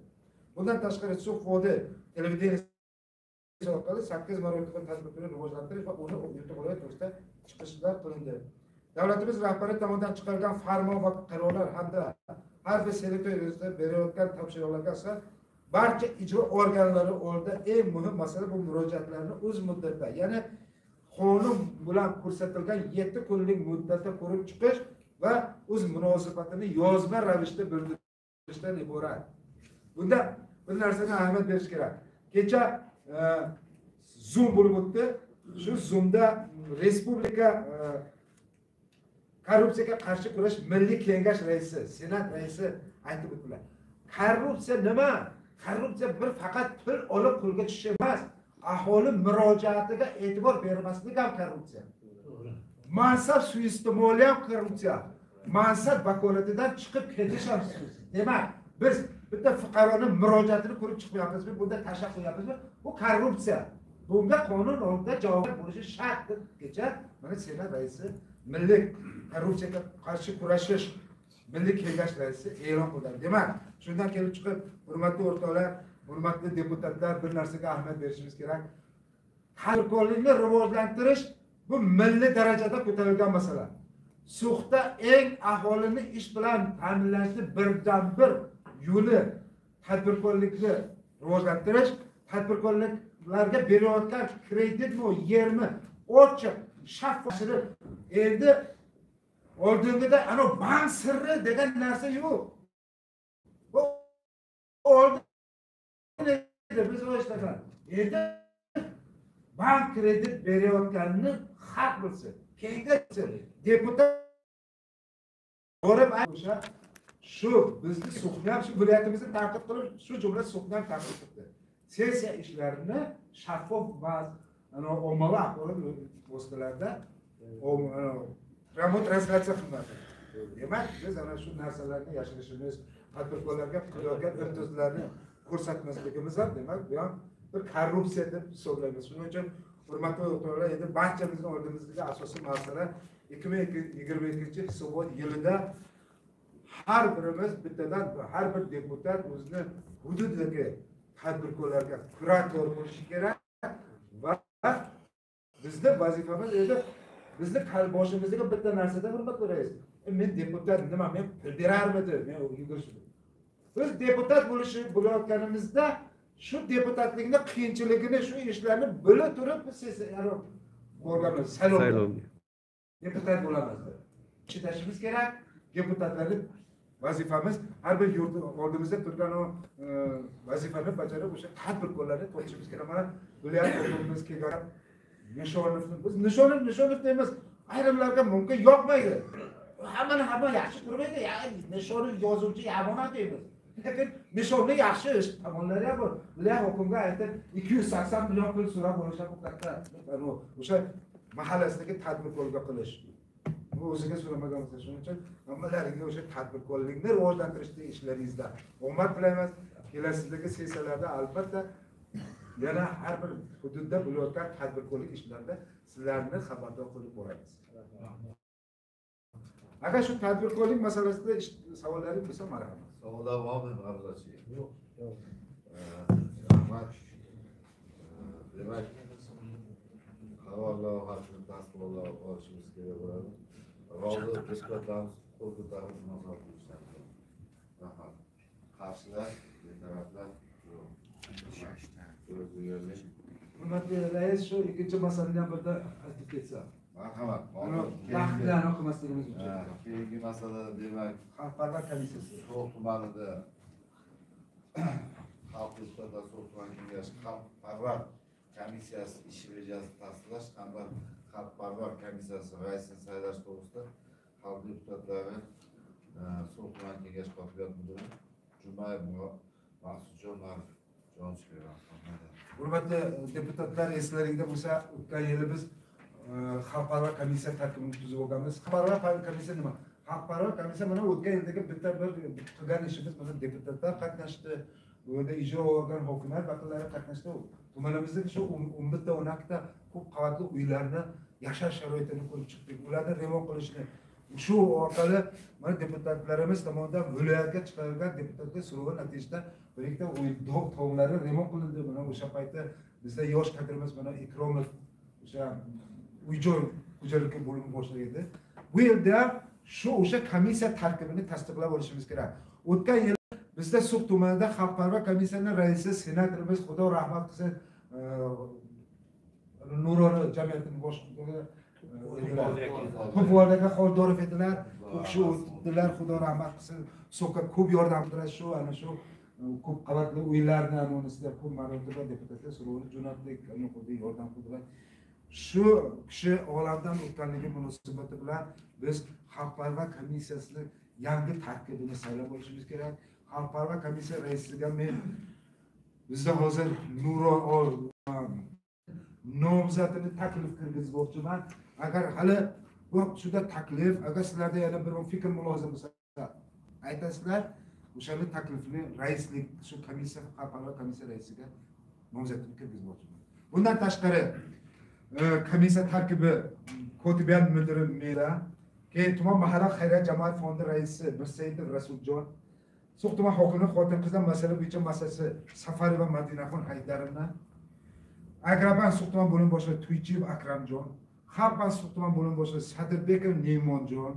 Bundan tashqari Suq fodi televideniya orqali 8 marotaba tadbirkorlikni rivojlantirish va uni yuqoriga to'g'risida chiqishlar qilindi. Davlatimiz rahbari tomonidan chiqarilgan farmon va qarorlar hamda har bir sektorda berayotgan topshiriqlarga asosan barcha ijro organlari oldida eng muhim masala bu murojaatlarni o'z muddatida, ya'ni qonun bilan ko'rsatilgan 7 kunlik muddatda ko'rib chiqish va o'z munosabatini yozma ravishda bildirishdan iborat. Bunda bir narsaga ahamiyat berish kerak. Kecha Zoom bo'lib o'tdi. Shu Zoomda Respublika korrupsiyaga qarshi kurash milliy kengash raisi, senat raisi aytib o'tdilar. Korrupsiya nima? Korrupsiya bir faqat pul olib qo'lga tushish emas, aholi murojaatiga e'tibor bermaslik ham korrupsiya. Mansab suiiste'moli ham korrupsiya. Mansab vakolatidan chiqib ketish ham korrupsiya. Demak, biz bitta fuqaroning murojaatini ko'rib chiqmayapmizmi, bunda tashlab qo'yapmizmi? Bu korrupsiya. Bunga qonun oldida javob bo'lishi shart. Kecha mana senat raisi milliy korrupsiyaga qarshi kurashish milliy kengash raisi e'lon qildi. Demak, shundan kelib chiqib, hurmatli o'rtoqlar, hurmatli deputatlar, bir narsaga ahamiyat berishimiz kerak. Tadbirkorlikni rivojlantirish bu milliy darajada ko'tarilgan masala. Suqda eng aholini ish bilan ta'minlashni birdan-bir yo'li tadbirkorlikni rivojlantirish, tadbirkorlarga berayotgan kreditmi, yermi ochiq, shaffoflashtirib, endi oldingida ana bank sirri degan narsa yo'q. Bu oldinda biz o'ylagan. Endi bank kredit berayotganini haq bilsin. Kengash deputat borib o'sha shu bizni suqni ham shu viloyatimizni tanqid qilib, shu jumla suqni ham tanqid qildi. Sessiya ishlarini shaffof va ommaviy axborot vositalarida pramo translyatsiya qilmoqda. Demak, biz ana shu narsalarni yashirishimiz, tadbirkorlarga qilayotgan imtiyozlarni ko'rsatmasligimiz ham demak, bu ham bir korrupsiya deb hisoblaymiz. Shuning uchun hurmatli o'rtoqlar, endi barchamizning oldimizdagi asosiy masala 2022 hisobot yilida har birimiz bittadan har bir deputat o'zini hududidagi tadbirkorlarga kurator bo'lishi kerak va bizning vazifamiz edi bizni boshimizga bitta narsada hurmat ko'raysiz. Men deputat nima, men pul berarmidim, men yugurishdim. Biz deputat bo'layotganimizda shu deputatlikning qiyinchiligini, shu ishlarni bila turib biz bo'lganmiz. Saylov. Deputat bo'lamiz. Chidashimiz kerak. Deputatlarning vazifamiz har bir yurt oldimizda turgan o vazifani bajarib o'sha tadbirkorlarni to'plashimiz kerak. Mana viloyat hokimimiz kelgan Nishonovni biz Nishonov deymiz. Ayrimlarga mumkin yoqmaydi. Hamma yaxshi turmaydi. Nishonov yozuvchi yomon deymiz. Lekin Nishovning yaxshi ish tomonlari ham bor. Viloyat hokimiga aytib 280 million pul so'rab olishar bu katta o'sha mahallasidagi tadbirkorga qilish. Bu o'ziga so'ramagan bo'lsa, shuning uchun hammalaringga o'sha tadbirkorlikni rivojlantirishdagi ishlaringizda omad tilaymiz. Kelasidagi sessiyalarda albatta yana har bir hududda bo'layotgan tadbirkorlik ishlarida sizlarni xabardor qilib boramiz. Agar shu tadbirkorlik masalasida savollaringiz bo'lsa, marhamat. Savollar bormi, Abdulaziz? Yo'q. Rahmat. Demak, qarorlar haqida tasdiqlar olishimiz kerak bo'ladi. Rolni deputatlarimiz qo'l ko'tarib munosabat qilishadi. Rahmat. Qarshilar, betaraflar yo'q. Hurmatli rais, shu ikkinchi masalani ham birda aytib ketsa. Marhamat. Vaqtlarni o'qimasligimiz uchun. Keyingi masala demak, Xalqparvar komissiyasi. So'x tumanida xalq deputatlar So'x tuman kengashi xalqparvar komissiyasi ish rejasini tasdiqlash hamda xalqparvar komissiyasi raisini saylash to'g'risida xalq deputatlari So'x tuman kengashi kotibiyat mudiri Jumayev Maqsudjon Hurmatli deputatlar, eslaringda bo'lsa, o'tgan yili biz xalqparvar komissiya tarkibini tuzib olganmiz. Xalqparvar komissiya nima? Xalqparvar komissiya mana o'tgan yildagi bitta bir qilgan ishimiz, mana deputatlar qatnashdi, bu yerda ijro organ hokimiyat vakillari qatnashdi. Tumanimizdagi shu 11 ta 12 ta ko'p qavatli uylarni yashash sharoitini ko'rib chiqdik. Ularni remont qilishni shu orqali mana deputatlarimiz tomonidan viloyatga chiqarilgan deputatlar so'rovi natijasida bir ikkita uy tomlari remont qilindi. Mana o'sha paytda bizda yosh kadrimiz mana Ikromov o'sha uy-joy xo'jaligi bo'limi boshlig'i edi. Bu yerda shu o'sha komissiya tarkibini tasdiqlab olishimiz kerak. O'tgan yil bizda So'x tumanida xalqparvar komissiyaning raisi senatorimiz Xudo rahmat qilsin Nurona jamiyatining boshlig'i Qo'polaka Xoldorov edilar. U kishi o'tdilar, Xudo rahmat qilsin. So'qqa ko'p yordam qildilar, shu ana shu ko'p qavatli uylarni anosida ko'p marotaba deputatlar so'rovini jo'natdik, ana xuddi yordam qildilar. Shu kishi olamdan o'tganligi munosabati bilan biz xalqparvar komissiyasini yangi tarkibini saylab olishimiz kerak. Xalqparvar komissiya raisiga men bizda hozir nomzodini taklif kirgizmoqchiman. Agar hali bu shuda taklif, agar sizlarda yana bir fikr mulohaza bo'lsa aytasizlar, o'shani taklifni raislik shu komissiya xalqaro komissiya raisiga nomzodini kirgizmoqchiman. Bundan tashqari komissiya tarkibi kotibiyat mudiri mera, keyin tuman mahalla xayriya jamoat fondi raisi Mirsaidov Rasuljon, So'x tuman hokimi xotin-qizlar masala bo'yicha masalasi Safarova Madinaxon Haydarovna, Agrobank So'x tuman bo'lim boshlig'i Tuychiyev Akramjon, Xalqbank So'x tuman bo'lim boshlig'i Sadirbekov Neymonjon,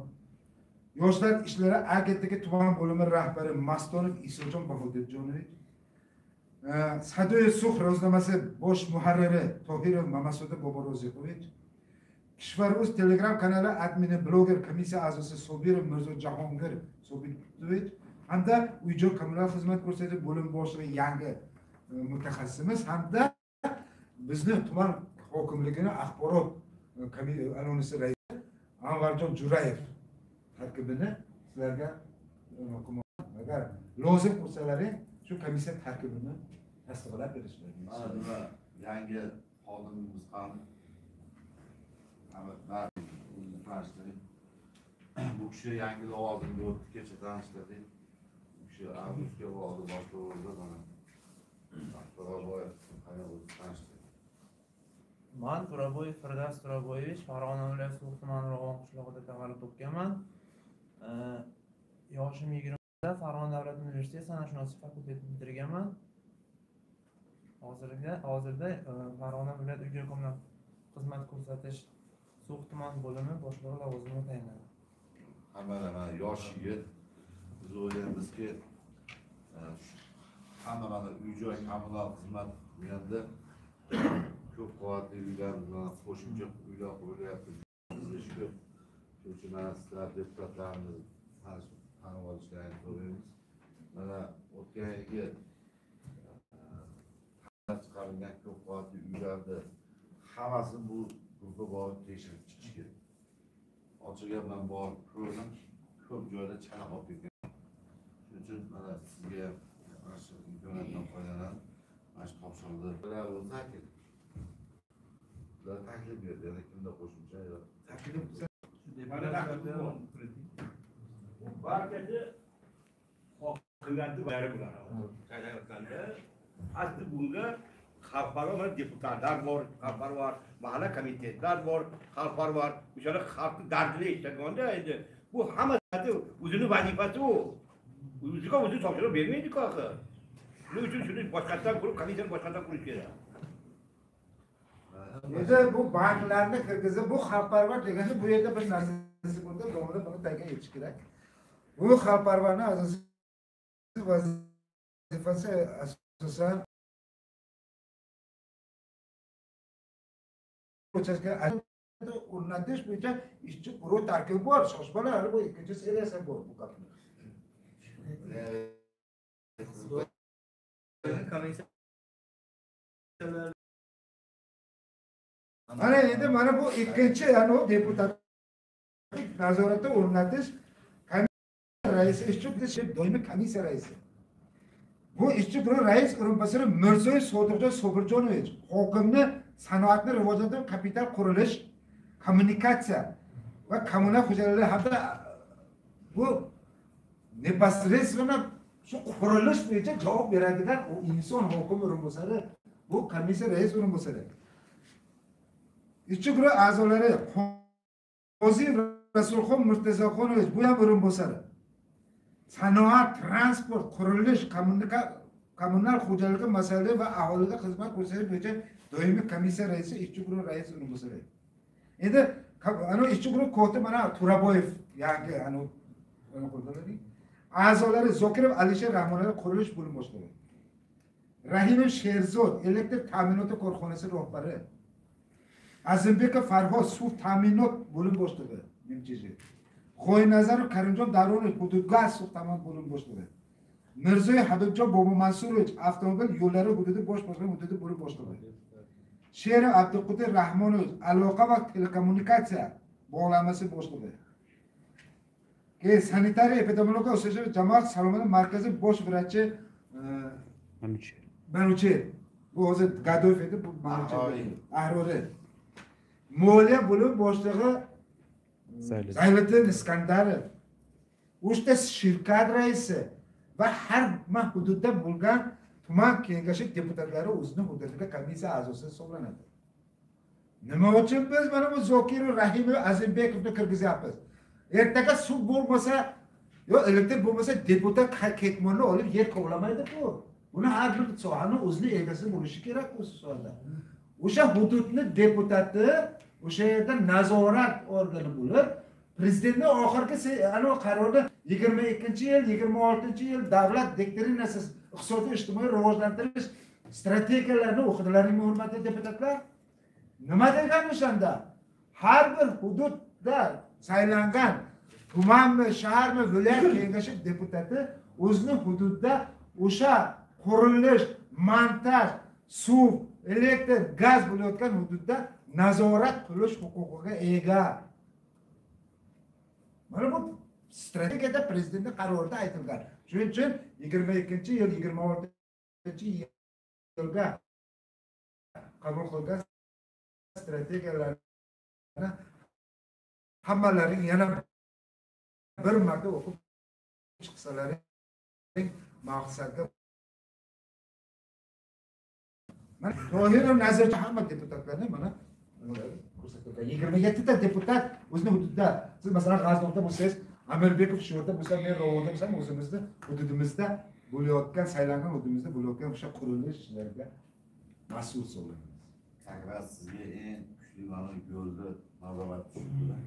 Yoshlar ishlari agentligi tuman bo'limi rahbari Mastonov Isojon Bahodirjonovich, Sadoyev So'x ro'znomasi bosh muharriri Tohirov Mamasoda Boborozixovich, Kishvaruz Telegram kanali admini bloger komissiya a'zosi Sobirov Mirzo Jahongir Sobitovich hamda uy-joy kommunal xizmat ko'rsatish bo'lim boshlig'i yangi mutaxassisimiz hamda bizni tuman hokimligining axborot anonisi raisi Anvarjon Jurayev tarkibini sizlarga agar lozim bo'lsalaring shu komissiya tarkibini tasdiqlab berishlaringiz. Mana yangi xodimimiz ham tanishtirdik. Bu kishi yangi lavozimga o'tdi, kecha tanishtirdik. Bu kishi avgustga bordi, boshqa o'rda mana To'raboyev tanishtirdik. Man To'raboyev Firdavs To'raboyevich Farg'ona viloyati So'x tumani Ro'g'on qishlog'ida tavallud topganman. Yoshim 20 da Farg'ona davlat universiteti san'atshunoslik fakultetini bitirganman. Hozirda Farg'ona viloyat uy-joy kommunal xizmat ko'rsatish So'x tuman bo'limi boshlig'i lavozimiga tayinlandim. Hamma yosh yigit. Biz o'ylaymizki, hamma mana uy-joy kommunal xizmat deganda ko'p qavatli uylar bilan qo'shimcha uylar qurilyapti. Biz ko'p sizlar deputatlarimiz tanib olishlarini so'raymiz. Mana o'tgan yilgi chiqarilgan ko'p qavatli uylarni hammasini bu gruppa borib tekshirib chiqish kerak. Ochiq gapdan borib ko'rdim, ko'p joyda chala qolib ketgan. Shuning uchun mana sizga mana shu imkoniyatdan foydalanib mana shu topshiriqni taklif berdi. Yana kimda qo'shimcha yo'q. Taklif barchasi hokimiyatni bari bular. Asli bunga xalqaro deputatlar bor, xalqaro bor, mahalla komitetlar bor, xalqaro bor. O'shalar xalqni dardini eshitganda endi bu hammasi o'zini vazifasi u. O'ziga o'zi topshiriq bermaydi-ku axir. Shuning uchun shuni boshqatdan qurib, komissiyani boshqatdan qurish kerak. Endi bu banklarni kirgizib, bu xalqparvar deganda bu yerda bir narsasi bo'ldi, domla buni tagiga yetish kerak. Bu xalqparvarning asosiy vazifasi asosan ko'chasga o'rnatish bo'yicha ishchi guruh tarkibi bor. Shoshbola hali bu ikkinchi seriyasi bor bu gapni. Mana endi mana bu ikkinchi yani o deputat nazoratda o'rnatish komissiya raisi ishchi doimiy komissiya raisi. Bu ishchi guruh rais o'rinbosari Mirzoyev Sodiqjon Sobirjonovich hokimni sanoatni rivojlantirish, kapital qurilish, kommunikatsiya va kommunal xo'jaliklar hamda bu непосредственно shu qurilish bo'yicha javob beradigan u inson hokim o'rinbosari, bu komissiya rais o'rinbosari. İşçi guruh a'zolari Qozi Rasulxon Murtazoxonovich bu ham o'rinbosari. Sanoat, transport, qurilish, kommunal xo'jaligi masalalari va aholiga xizmat ko'rsatish bo'yicha doimiy komissiya raisi, ishchi guruh rais o'rinbosari. Endi ana ishchi guruh koti mana Turaboyev yangi ana qo'llanadi. A'zolari Zokirov Alisher Rahmonov qurilish bo'lim boshlig'i. Rahimov Sherzod elektr ta'minoti korxonasi rahbari. Azimbekov Farhod suv ta'minot bo'lim boshlig'i MCJ. Xo'ynazarov Karimjon Davronov hudud gaz suv ta'minot bo'lim boshlig'i. Mirzoyev Habibjon Bobomansurovich avtomobil yo'llari hududi bosh boshlig'i hududi bo'lim boshlig'i. Sherov Abduqodir Rahmonovich aloqa va telekommunikatsiya bog'lanmasi boshlig'i. Sanitariya epidemiologiya o'shashi jamoat salomatlik markazi bosh vrachi Manuchev. Bu hozir Gadoyev edi, bu Manuchev. Ahrori. Moliya bo'lim boshlig'i Zayniddin Iskandarov. 3 ta shirkat raisi va har hududda bo'lgan tuman kengashi deputatlari o'zining hududiga komissiya a'zosi hisoblanadi. Nima uchun biz mana bu Zokirov, Rahimov, Azimbekovni kirgizyapmiz? Ertaga suv bo'lmasa, yo elektr bo'lmasa deputat ketmonni olib yer kovlamaydi-ku. Buni har bir sohani o'zining egasi bo'lishi kerak bu sohada. O'sha hududni deputati o'sha yerda nazorat organi bo'lib, prezidentning oxirgi ana qarorda 22-yil, 26-yil davlat doktrinasi iqtisodiy ijtimoiy rivojlantirish strategiyalarini o'qidilaringmi, hurmatli deputatlar? Nima degan o'shanda? Har bir hududda saylangan tumanmi, shaharmi, viloyat kengashi deputati o'zining hududida o'sha qurilish, montaj, suv, elektr, gaz bo'layotgan hududda nazorat qilish huquqiga ega. Mana bu strategiyada prezidentning qarorida aytilgan. Shuning uchun 22-yil, 26-yilga qabul qilgan strategiyalarni hammalaring yana bir marta o'qib chiqsalaring maqsadga mana Tohirov Nazirjon hamma deputatlarni mana ko'rsatilgan 27 ta deputat o'zining hududida, siz masalan G'aznofda bo'lsangiz, Amirbekov shu yerda bo'lsa, men Rovonda bo'lsam, o'zimizni hududimizda bo'layotgan, saylangan hududimizda bo'layotgan o'sha qurilish ishlariga mas'ul hisoblanamiz. Sakrat sizga eng kuchli mana yo'lda nazorat tushirdilar.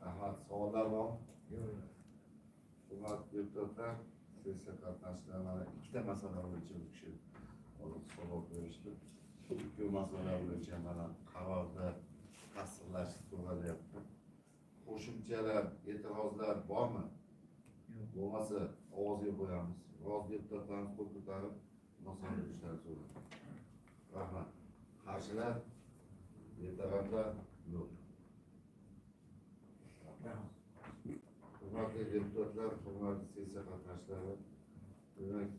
Rahmat, savollar bormi? Hurmatli deputatlar, sessiya qatnashchilar, mana ikkita masala bo'yicha bu kishi savol berishdi. Ikki masala bo'yicha mana qarorda tasdiqlash so'ralyapti. Qo'shimchalar, e'tirozlar bormi? Bo'lmasa ovozga qo'yamiz. Rozi deputatlarimiz qo'l ko'tarib masala ishlari so'raydi. Rahmat. Qarshilar, yetarlilar yo'q. Hurmatli deputatlar, hurmatli sessiya qatnashchilari, demak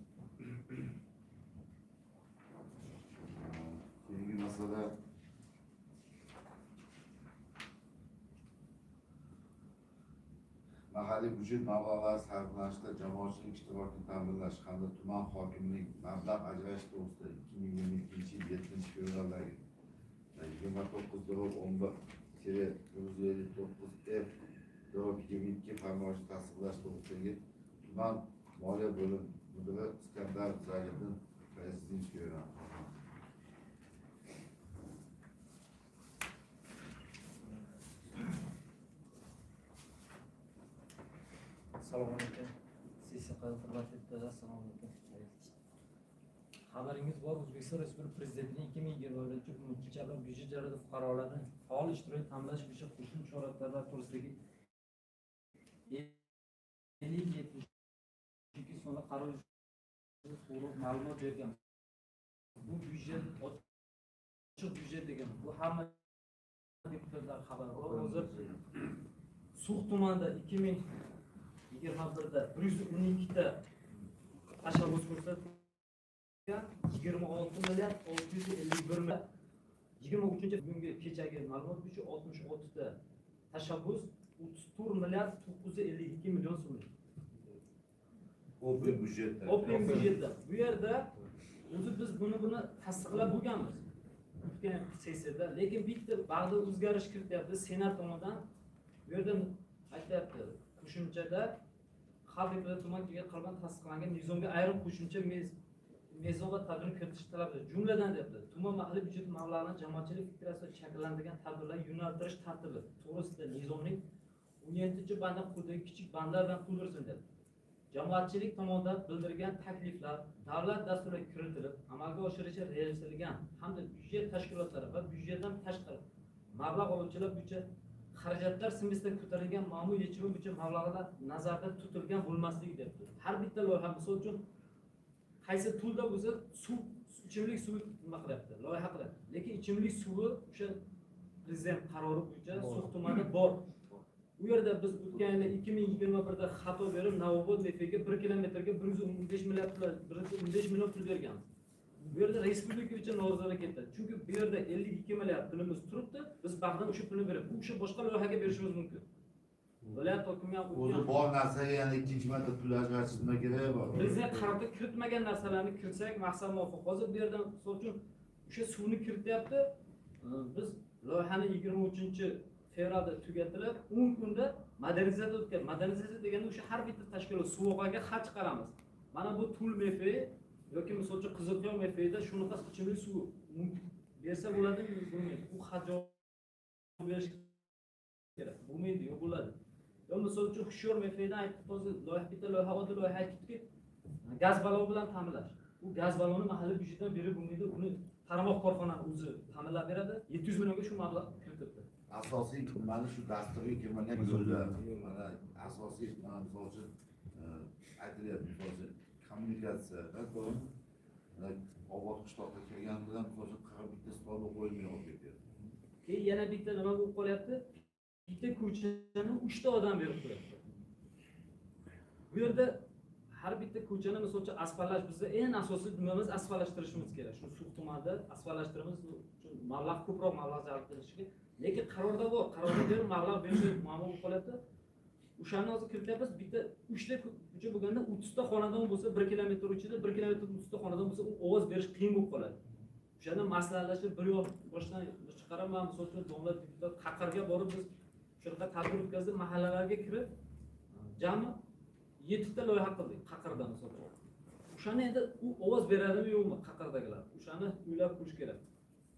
keyingi masala mahalliy byudjet mablag'lari sarflanishida jamoatchilik ishtirokini ta'minlash hamda tuman hokimining mablag' ajratish to'g'risida 2022 yil 7-fevraldagi 29-11-159-F-22 farmoyishi tasdiqlash to'g'risidagi tuman moliya bo'limi mudiri Iskandar Zaliddin Prezidentga yo'naldi. Assalomu alaykum. Sessiya hurmatli do'stlar, assalomu alaykum. Xabaringiz bor, O'zbekiston Respublikasi Prezidentining 2021-13 byudjet jarayonida fuqarolarni faol ishtirok ta'minlash bo'yicha qo'shimcha chora-tadbirlar to'g'risidagi 50-72 sonli qaror to'g'ri ma'lumot bergan. Bu byudjet ochiq byudjet degan. Bu hamma deputatlar xabar bor. Hozir Suv tumanida 2021da 112 ta tashabbus ko'rsatilgan, 26 milliard 651 milliard 23 bugungi kechagi ma'lumot bo'yicha 66 ta tashabbus 34 milliard 952 million so'm. Open byudjetda. Open byudjetda. Bu yerda o'zi biz buni tasdiqlab bo'lganmiz. O'tgan sessiyada, lekin bitta ba'zi o'zgarish kirityapti Senat tomonidan. Bu yerda aytyapti, qo'shimchada xalq deputat tuman qilgan tasdiqlangan nizomga ayrim qo'shimcha mezon va tadbir kiritish talab etiladi. Jumladan deyapti, tuman mahalliy byudjet mablag'larini jamoatchilik fikrasida shakllantirgan tadbirlar yo'naltirish tartibi to'g'risida nizomning 17-banda quyidagi kichik bandlar bilan to'ldirilsin dedi. Jamoatchilik tomonidan bildirilgan takliflar davlat dasturiga kiritilib, amalga oshirilishi rejalashtirilgan hamda byudjet tashkilotlari va byudjetdan tashqari mablag' oluvchilar bo'yicha xarajatlar simesida ko'tarilgan ma'muriy yechimi bo'yicha mablag'lar nazarda tutilgan bo'lmasligi debdi. Har bitta loyiha misol uchun qaysi turda bo'lsa suv, ichimlik suvi nima qilyapti, loyiha qilyapti. Lekin ichimlik suvi o'sha prezident qarori bo'yicha Suv tumanida bor. U yerda biz o'tgan yil 2021da xato berib Navobod MFga 1 kilometrga 115 milliard pul, 115 million pul berganmiz. Bu yerda respublika uchun norozilik ketdi. Chunki bu yerda 52 milliard pulimiz turibdi, biz bag'dan o'sha pulni berib, o'sha boshqa loyihaga berishimiz mumkin. Viloyat hokimi o'zi bor narsaga yana ikkinchi marta pul ajratish nima keragi bor? Prezident qarorda kiritmagan narsalarni kiritsak maqsad muvofiq. Hozir bu yerdan misol uchun o'sha suvni kirityapti. Biz loyihani 23-fevralda tugatilib, 10 kunda modernizatsiya o'tkazdik. Modernizatsiya deganda o'sha har bitta tashkilot suvog'aga xat chiqaramiz. Mana bu Tul MFI yoki misol uchun Qizilqum MFIda shunaqa ichimlik suvi bersa bo'ladimi, bo'lmaydi. U xat javob berish kerak. Bo'lmaydi, yo'q bo'ladi. Yo misol uchun Hushyor MFIdan aytib hozir loyiha bitta loyiha oddiy loyiha aytibki, gaz baloni bilan ta'minlash. U gaz baloni mahalliy byudjetdan berib bo'lmaydi, uni tarmoq korxona o'zi ta'minlab beradi. 700 millionga shu mablag' kiritibdi. Asosiy mana shu dasturga kirmagan yo'llar, mana asosiy mana misol uchun aytilyapti, misol uchun kommunikatsiya, ko'rin obod qishloqqa kirgan bilan misol uchun 41 ta stolni qo'yilmay olib ketadi. Keyin yana bitta nima bo'lib qolyapti? Bitta ko'chani 3 ta odam berib qo'yapti. Bu yerda har bitta ko'chani misol uchun asfaltlash bizda eng asosiy nimamiz asfaltlashtirishimiz kerak. Shu Suv tumanida asfaltlashtirishimiz uchun mablag' ko'proq mablag' jalb qilishga. Lekin qarorda bor, qarorda berib mablag' berish muammo bo'lib qolyapti. O'shani hozir kirityapmiz. Bitta 3 ta ko'cha bo'lganda 30 ta xonadon bo'lsa 1 kilometr ichida 1 kilometr 30 ta xonadon bo'lsa u ovoz berish qiyin bo'lib qoladi. O'shani maslahatlashib bir yo'l boshdan chiqaraman, misol uchun domla deputat Qaqarga borib biz shunaqa tadbir o'tkazdik, mahallalarga kirib jami 7 ta loyiha qildik Qaqarda misol uchun. O'shani endi u ovoz beradimi yo'qmi Qaqardagilar? O'shani o'ylab ko'rish kerak.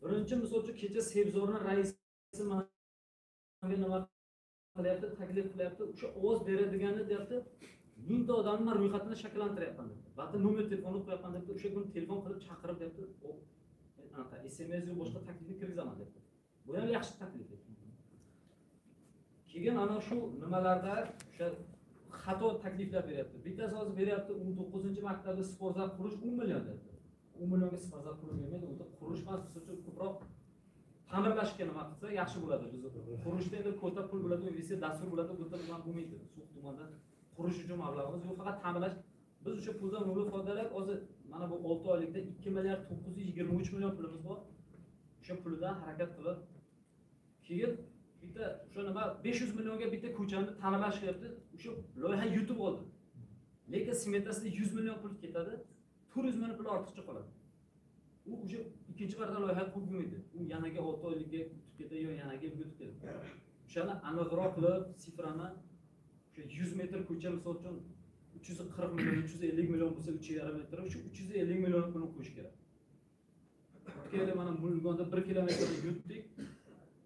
Birinchi misol uchun kecha Sebzorning raisi menga nima qilyapti, taklif qilyapti, o'sha ovoz beradiganini deyapti, 1000 ta odamni ro'yxatini shakllantiryapman deb. Ba'zi nomer telefonni qo'yapman deb, o'sha kun telefon qilib chaqirib deyapti, anaqa SMS yo boshqa taklifni kirgizaman deb. Bu ham yaxshi taklif. Keyin ana shu nimalarda o'sha xato takliflar beryapti. Bittasi hozir beryapti 19-maktabda sportzal qurish 10 million deyapti. 10 millionga sportzal qurib bermaydi, unda qurish emas, biz uchun ko'proq ta'mirlashga nima qilsa yaxshi bo'ladi. Biz qurishda endi ko'ta pul bo'ladi, visi dastur bo'ladi, ko'ta bilan bo'lmaydi. Suv tumanda qurish uchun mablag'imiz yo'q, faqat ta'mirlash. Biz o'sha puldan nurli foydalanib, hozir mana bu 6 oylikda 2 milliard 923 million pulimiz bor. O'sha puldan harakat qilib keyin bitta o'sha nima 500 millionga bitta ko'chani ta'mirlashlayapti. O'sha loyiha yutib oldi. Lekin smetasida 100 million pul ketadi, 400 million pul ortiqcha qoladi. U o'sha ikkinchi marta loyiha qilmaydi. U yanaga 6 oylikka kutib ketadi yo yanaga kutib ketadi. O'shani aniqroq qilib, sifrani o'sha 100 metr ko'cha misol uchun 340 million, 350 million bo'lsa 3,5 metr, o'sha 350 million pulni qo'yish kerak. Keyin mana Mulgonda 1 kilometrni yutdik,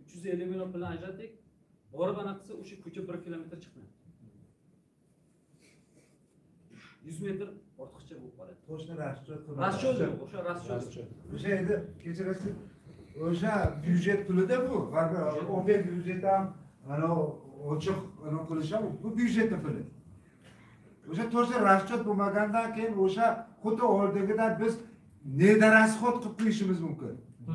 350 million pulni ajratdik. Borib ana qilsa o'sha ko'cha 1 kilometr chiqmaydi. 100 metr ortiqcha bo'lib qoladi. Toshni raschot qilib. Raschot yo'q, o'sha raschot. O'sha endi kechirasiz. O'sha byudjet pulida bu. Va obyekt byudjeti ham ana ochiq ana qilish ham bu byudjetning puli. O'sha to'g'ri raschot bo'lmagandan keyin o'sha xuddi oldingidan biz nedarasxod qilib qo'yishimiz mumkin.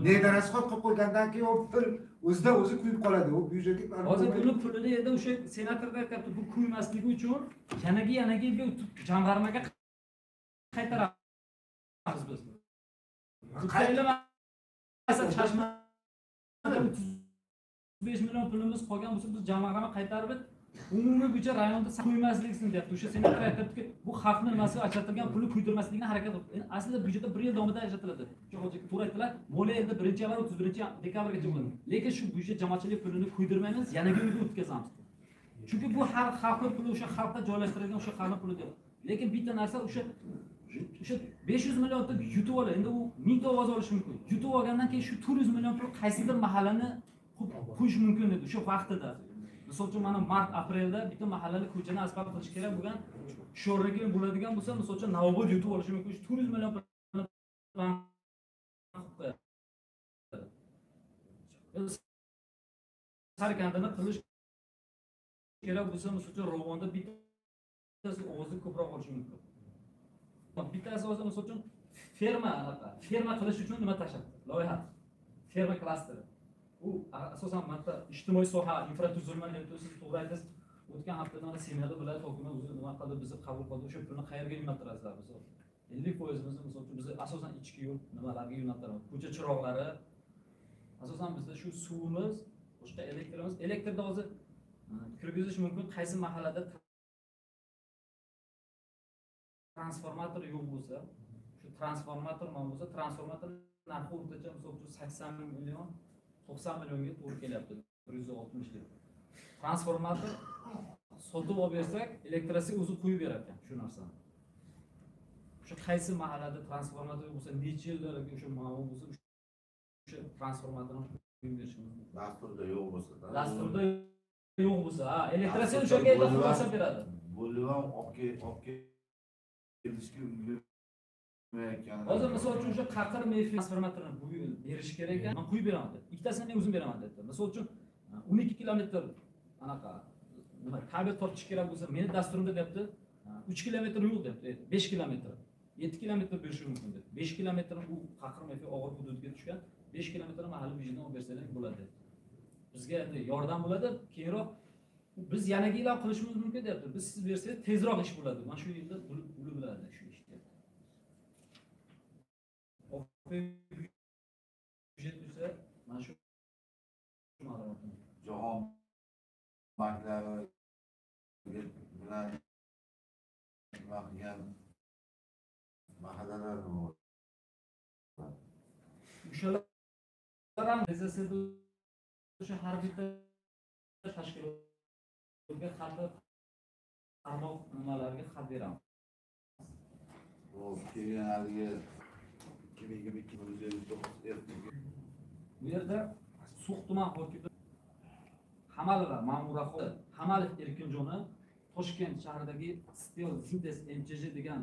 Nedarasxod qilib qo'ygandan keyin u pul o'zidan o'zi kuyib qoladi. U byudjetga Hozir buni pulini endi o'sha senatorda aytibdi, bu kuymasligi uchun yanaga jamg'armaga qaytaramiz biz. Qaytarilmasa Chashmada 35 million pulimiz qolgan bo'lsa biz jamg'arma qaytarib umumiy bo'yicha rayonda qo'ymasliksin deyapti. O'sha senator aytibdiki, bu xalqning nimasi ajratilgan pulni kuydirmaslikni harakat qilib. Aslida byudjetda 1 yil davomida ajratiladi. To'g'ri aytdilar. Moliya yilda 1-yanvar 31-dekabrgacha bo'ladi. Lekin shu byudjet jamoatchilik pulini kuydirmaymiz, yanaga uyga o'tkazamiz. Chunki bu xalqning puli, o'sha xalqqa joylashtirilgan o'sha xalqning puli deb. Lekin bitta narsa o'sha 500 million pul yutib oladi. Endi u 1000 ta ovoz olishi mumkin. Yutib olgandan keyin shu 400 million pul qaysidir mahallani qo'yish mumkin edi o'sha vaqtida. Misol uchun mana mart aprelda bitta mahallani ko'chani asfalt qilish kerak bo'lgan, sho'rniki bo'ladigan bo'lsa, misol uchun Navbod yutib olishi mumkin. 400 million Sarkandani qilish kerak bo'lsa, misol uchun Rovonda bittasi ovozni ko'proq olishi mumkin. Bittasi hozir misol uchun ferma qilish uchun nima tashladi? Loyiha. Ferma klasteri. U asosan mana ijtimoiy soha, infratuzilma deb siz to'g'ri aytasiz. O'tgan haftada mana seminarda viloyat hokimi o'zi nima qildi, bizni qabul qildi. O'sha pulni qayerga yo'naltirasizlar misol? 50% misol uchun biz asosan ichki yo'l nimalarga yo'naltiramiz. Ko'cha chiroqlari. Asosan bizda shu suvimiz, boshqa elektrimiz, elektrda hozir kirgizish mumkin. Qaysi mahallada transformator yo'q bo'lsa, shu transformator nom bo'lsa, transformator narxi o'rtacha misol uchun 80 million 90 millionga to'g'ri kelyapti. 160 deb. Transformator sotib olib bersak, elektrasi o'zi qo'yib berar ekan shu narsani. O'sha qaysi mahallada transformator bo'lsa, necha yillarga o'sha ma'lum bo'lsa, o'sha transformatorni qo'yib berishimiz mumkin. Dasturda yo'q bo'lsa, dasturda yo'q bo'lsa, elektrasi o'shaga xulosa beradi. Bo'lib ham olib kelishga hozir misol uchun o'sha qaqir mefi transformatorni bu yil berish kerak ekan, men qo'yib beraman dedi. Ikkitasini men o'zim beraman dedi. Misol uchun 12 kilometr anaqa nima kabel tortish kerak bo'lsa, meni dasturimda deyapti, 3 kilometr yo'q deyapti, 5 kilometr. 7 kilometr berish mumkin dedi. 5 kilometrni u qaqir mefi og'ir hududga tushgan, 5 kilometrni mahalliy byudjetdan olib bersalar bo'ladi. Bizga endi yordam bo'ladi, keyinroq biz yanaga e'lon qilishimiz mumkin deyapti. Biz siz bersangiz tezroq ish bo'ladi. Mana shu yilda puli bo'ladi shu ish deyapti. Byudjet bo'lsa, mana shu ma'lumotni jahon banklari bilan nima qilgan mahallalar bor. O'shalar ham bizda o'sha har bitta tashkilotga xatni tarmoq nimalarga xat beramiz. Bu kelgan haligi 2022 Bu yerda Suq tuman hokimi Hamalova Ma'muraxon Hamalov Erkinjoni Toshkent shahridagi Stel Sintez MCJ degan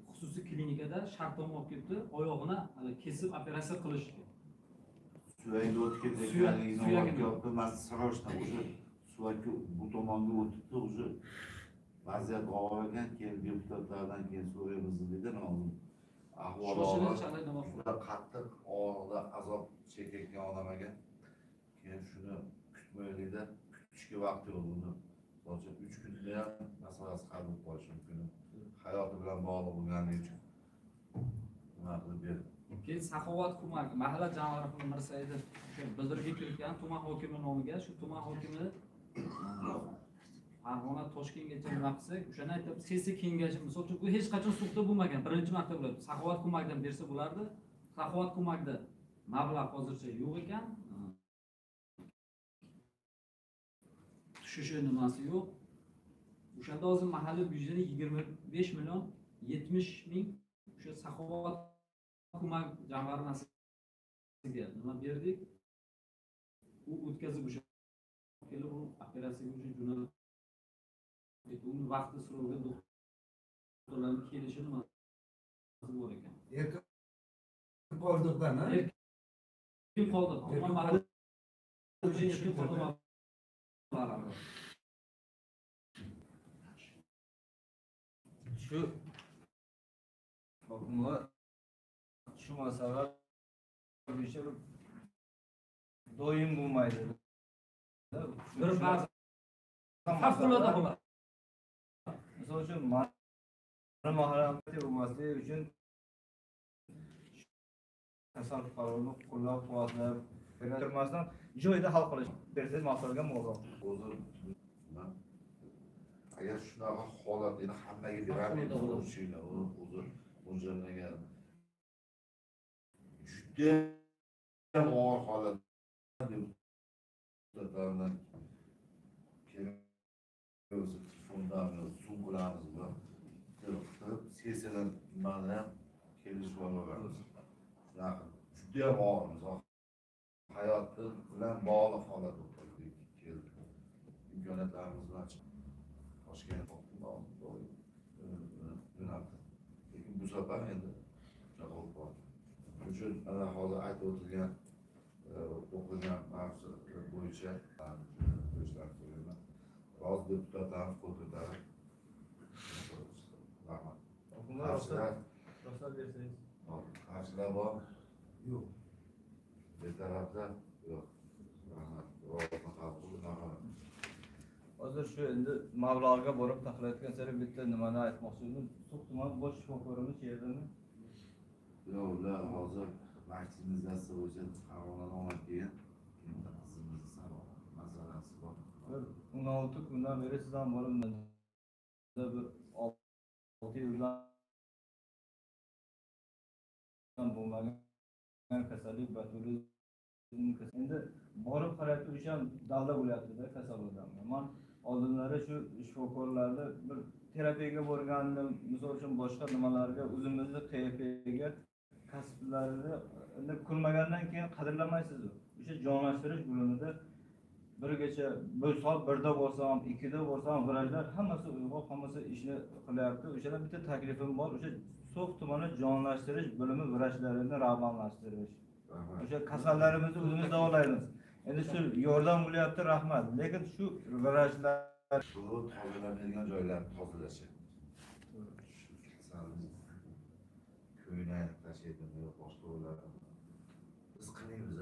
xususiy klinikada shartnoma olib kelibdi, oyog'ini kesib operatsiya qilishdi. Suvakni o'tib ketganligini olib kelibdi, mana sirojdan o'sha suvakni bu tomonga o'tibdi, o'sha vaziyat og'ir ekan, keyin deputatlardan keyin so'raymiz dedi, hozir ahvoli og'ir, qattiq og'ir azob chekayotgan odam ekan. Keyin shuni kutmaylikda, kutishga vaqt yo'q buni. Hozir 3 kunda ham masalasi hal bo'lib qolishi mumkin. Hayoti bilan bog'liq bo'lganligi uchun nima qilib berdi. keyin Saxovat ko'magi mahalla jamg'armasi Mirsaidov o'sha bildirga kiritgan tuman hokimi nomiga shu tuman hokimi Farg'ona Toshkentgacha nima qilsak, o'shani aytib, sessiya kengashi misol uchun bu hech qachon sudda bo'lmagan, birinchi marta bo'ladi. Saxovat ko'magidan bersa bo'lardi. Saxovat ko'magida mablag' hozircha yo'q ekan. Tushishi nimasi yo'q. O'shanda hozir mahalliy byudjeti 25 million 70 ming o'sha Saxovat ko'mak jamg'armasiga nima berdik? U o'tkazib o'sha kelib u operatsiyaga o'sha jo'natib uni vaqti so'rovga doktorlarning kelishi nima bor ekan. Erkin qoldiqdan, ha? Erkin qoldiq. Ammo mahalliy o'sha erkin qoldiq. Shu hokimlar shu masala bo'yicha doim bo'lmaydi. Bir ba'zi favqulodda bo'ladi. Misol uchun mana mahallamizda bo'lmasligi uchun kasal fuqaroni qo'llab-quvvatlab birlashtirmasdan joyida hal qilish prezident maqsadiga muvofiq. Agar shunaqa holat endi hammaga beradi, o'shinglar o'zi mo'ljallagan juda ham og'ir holat deputatlardan kelib o'zi telefondan sumkalarimiz bilan qilib sessiyalar nimani ham kelishib olamiz. Juda ham og'ir, hayoti bilan bog'liq holat bo'lib keldi. İmkoniyatlarimiz bilan Toshkent lekin bu safar endi javob bor. Shuning uchun mana hozir aytib o'tilgan o'qigan mavzular bo'yicha rozi deputatlarimiz qo'l ko'tarib rahmat. Ruxsat bersangiz. Qarshilar bor? Yo'q. Betarafda yo'q. Rahmat. Hozir shu endi mablag'ga borib taqilayotgan sari bitta nimani aytmoqchi edim. So'q tuman bosh shifokorimiz yerdami? Yo'q, ular hozir maksimizatsiya bo'yicha Farg'onadan olib kelgan qizimizni masalasi bor. Bir 16 kundan beri sizdan borib bir 6 yildan bo'lmagan kasallik batulizm endi borib qarayapti, o'sha dalda bo'lyapti-da kasal odamga. Men oldinlari shu shifokorlarni bir terapiyaga borgandim, misol uchun boshqa nimalarga o'zimizni KFga kasblarini endi ko'rmagandan keyin qadrlamaysiz. O'sha jonlashtirish bo'limida birgacha bir soat 1da bo'lsam, 2da bo'lsam, vrachlar hammasi uyg'oq, hammasi ishni qilyapti. O'shada bitta taklifim bor, o'sha So'x tumani jonlashtirish bo'limi vrachlarini rag'batlashtirish. O'sha kasallarimizni o'zimiz davolaymiz. Endi shu yordam bo'lyapti, rahmat. Lekin shu vrachlar tozalanadigan joylarni tozalashi. Ko'yni tashlaydi yo'q boshqa ularni. Biz qilmaymiz,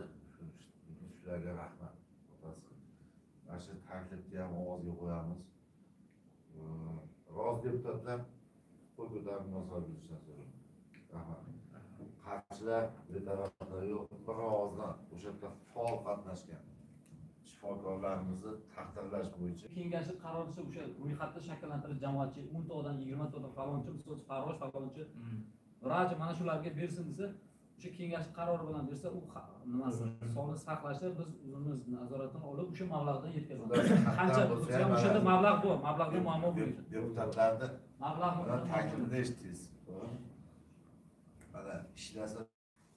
shularga rahmat. Mana shu taklifni ham ovozga qo'yamiz. Rozi deputatlar qo'l ko'tarib munosabat bildirishni so'rayman. Rahmat. Qarshilar betaraflar yo'q, bir ovozdan o'sha yerda faol qatnashgan shifokorlarimizni taqdirlash bo'yicha kengashi qaroricha o'sha ro'yxatni shakllantirish jamoatchi 10 ta odam 20 ta odam falonchi misol farrosh falonchi vrach mana shularga bersin desa o'sha kengash qarori bilan bersa u nimasi sonni saqlashda biz o'zimiz nazoratdan olib o'sha mablag'dan yetkazamiz. Qancha bo'lsa ham o'shada mablag' bor, mablag'da muammo bo'lmaydi. Deputatlarni mablag' taklifini eshitdingiz. Mana ishlasa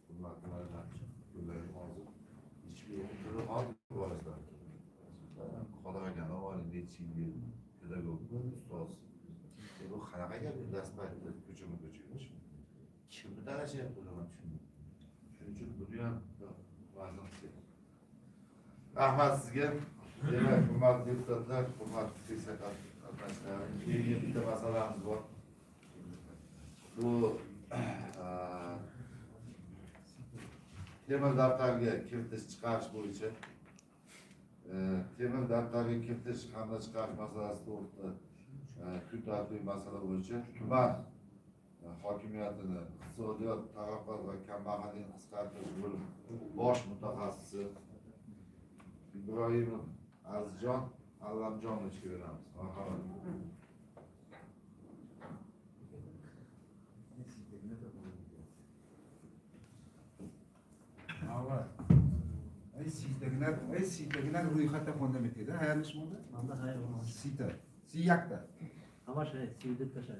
hurmatlilardan yo'llaydi hozir hichbir turli hozir borasizlar. Qodiragan olim yetishgan pedagog ustoz. Bu qanaqa gap dastlabki ko'chama-ko'chamish. Kimni talashyapti ular tushundim. Shuning uchun buni ham vazn qilib. Rahmat sizga. Demak, hurmatli deputatlar, hurmatli sessiya qatnashchilari, keyin bitta masalamiz bor. Bu temir daftarga kiritish chiqarish bo'yicha temir daftarga kiritish hamda chiqarish masalasi to'g'risida kun tartibiy masala bo'yicha tuman hokimiyatini iqtisodiyot taraqqiyot va kambag'allikni qisqartirish bo'limi bosh mutaxassisi Ibrohimov Azizjon Allamjonovичga beramiz. Marhamat. avval sizdagilar ro'yxatda fondamentida hayalishmoqda Manda hayır olmaz. siyda siyakda Ama şey, sivil taşarı.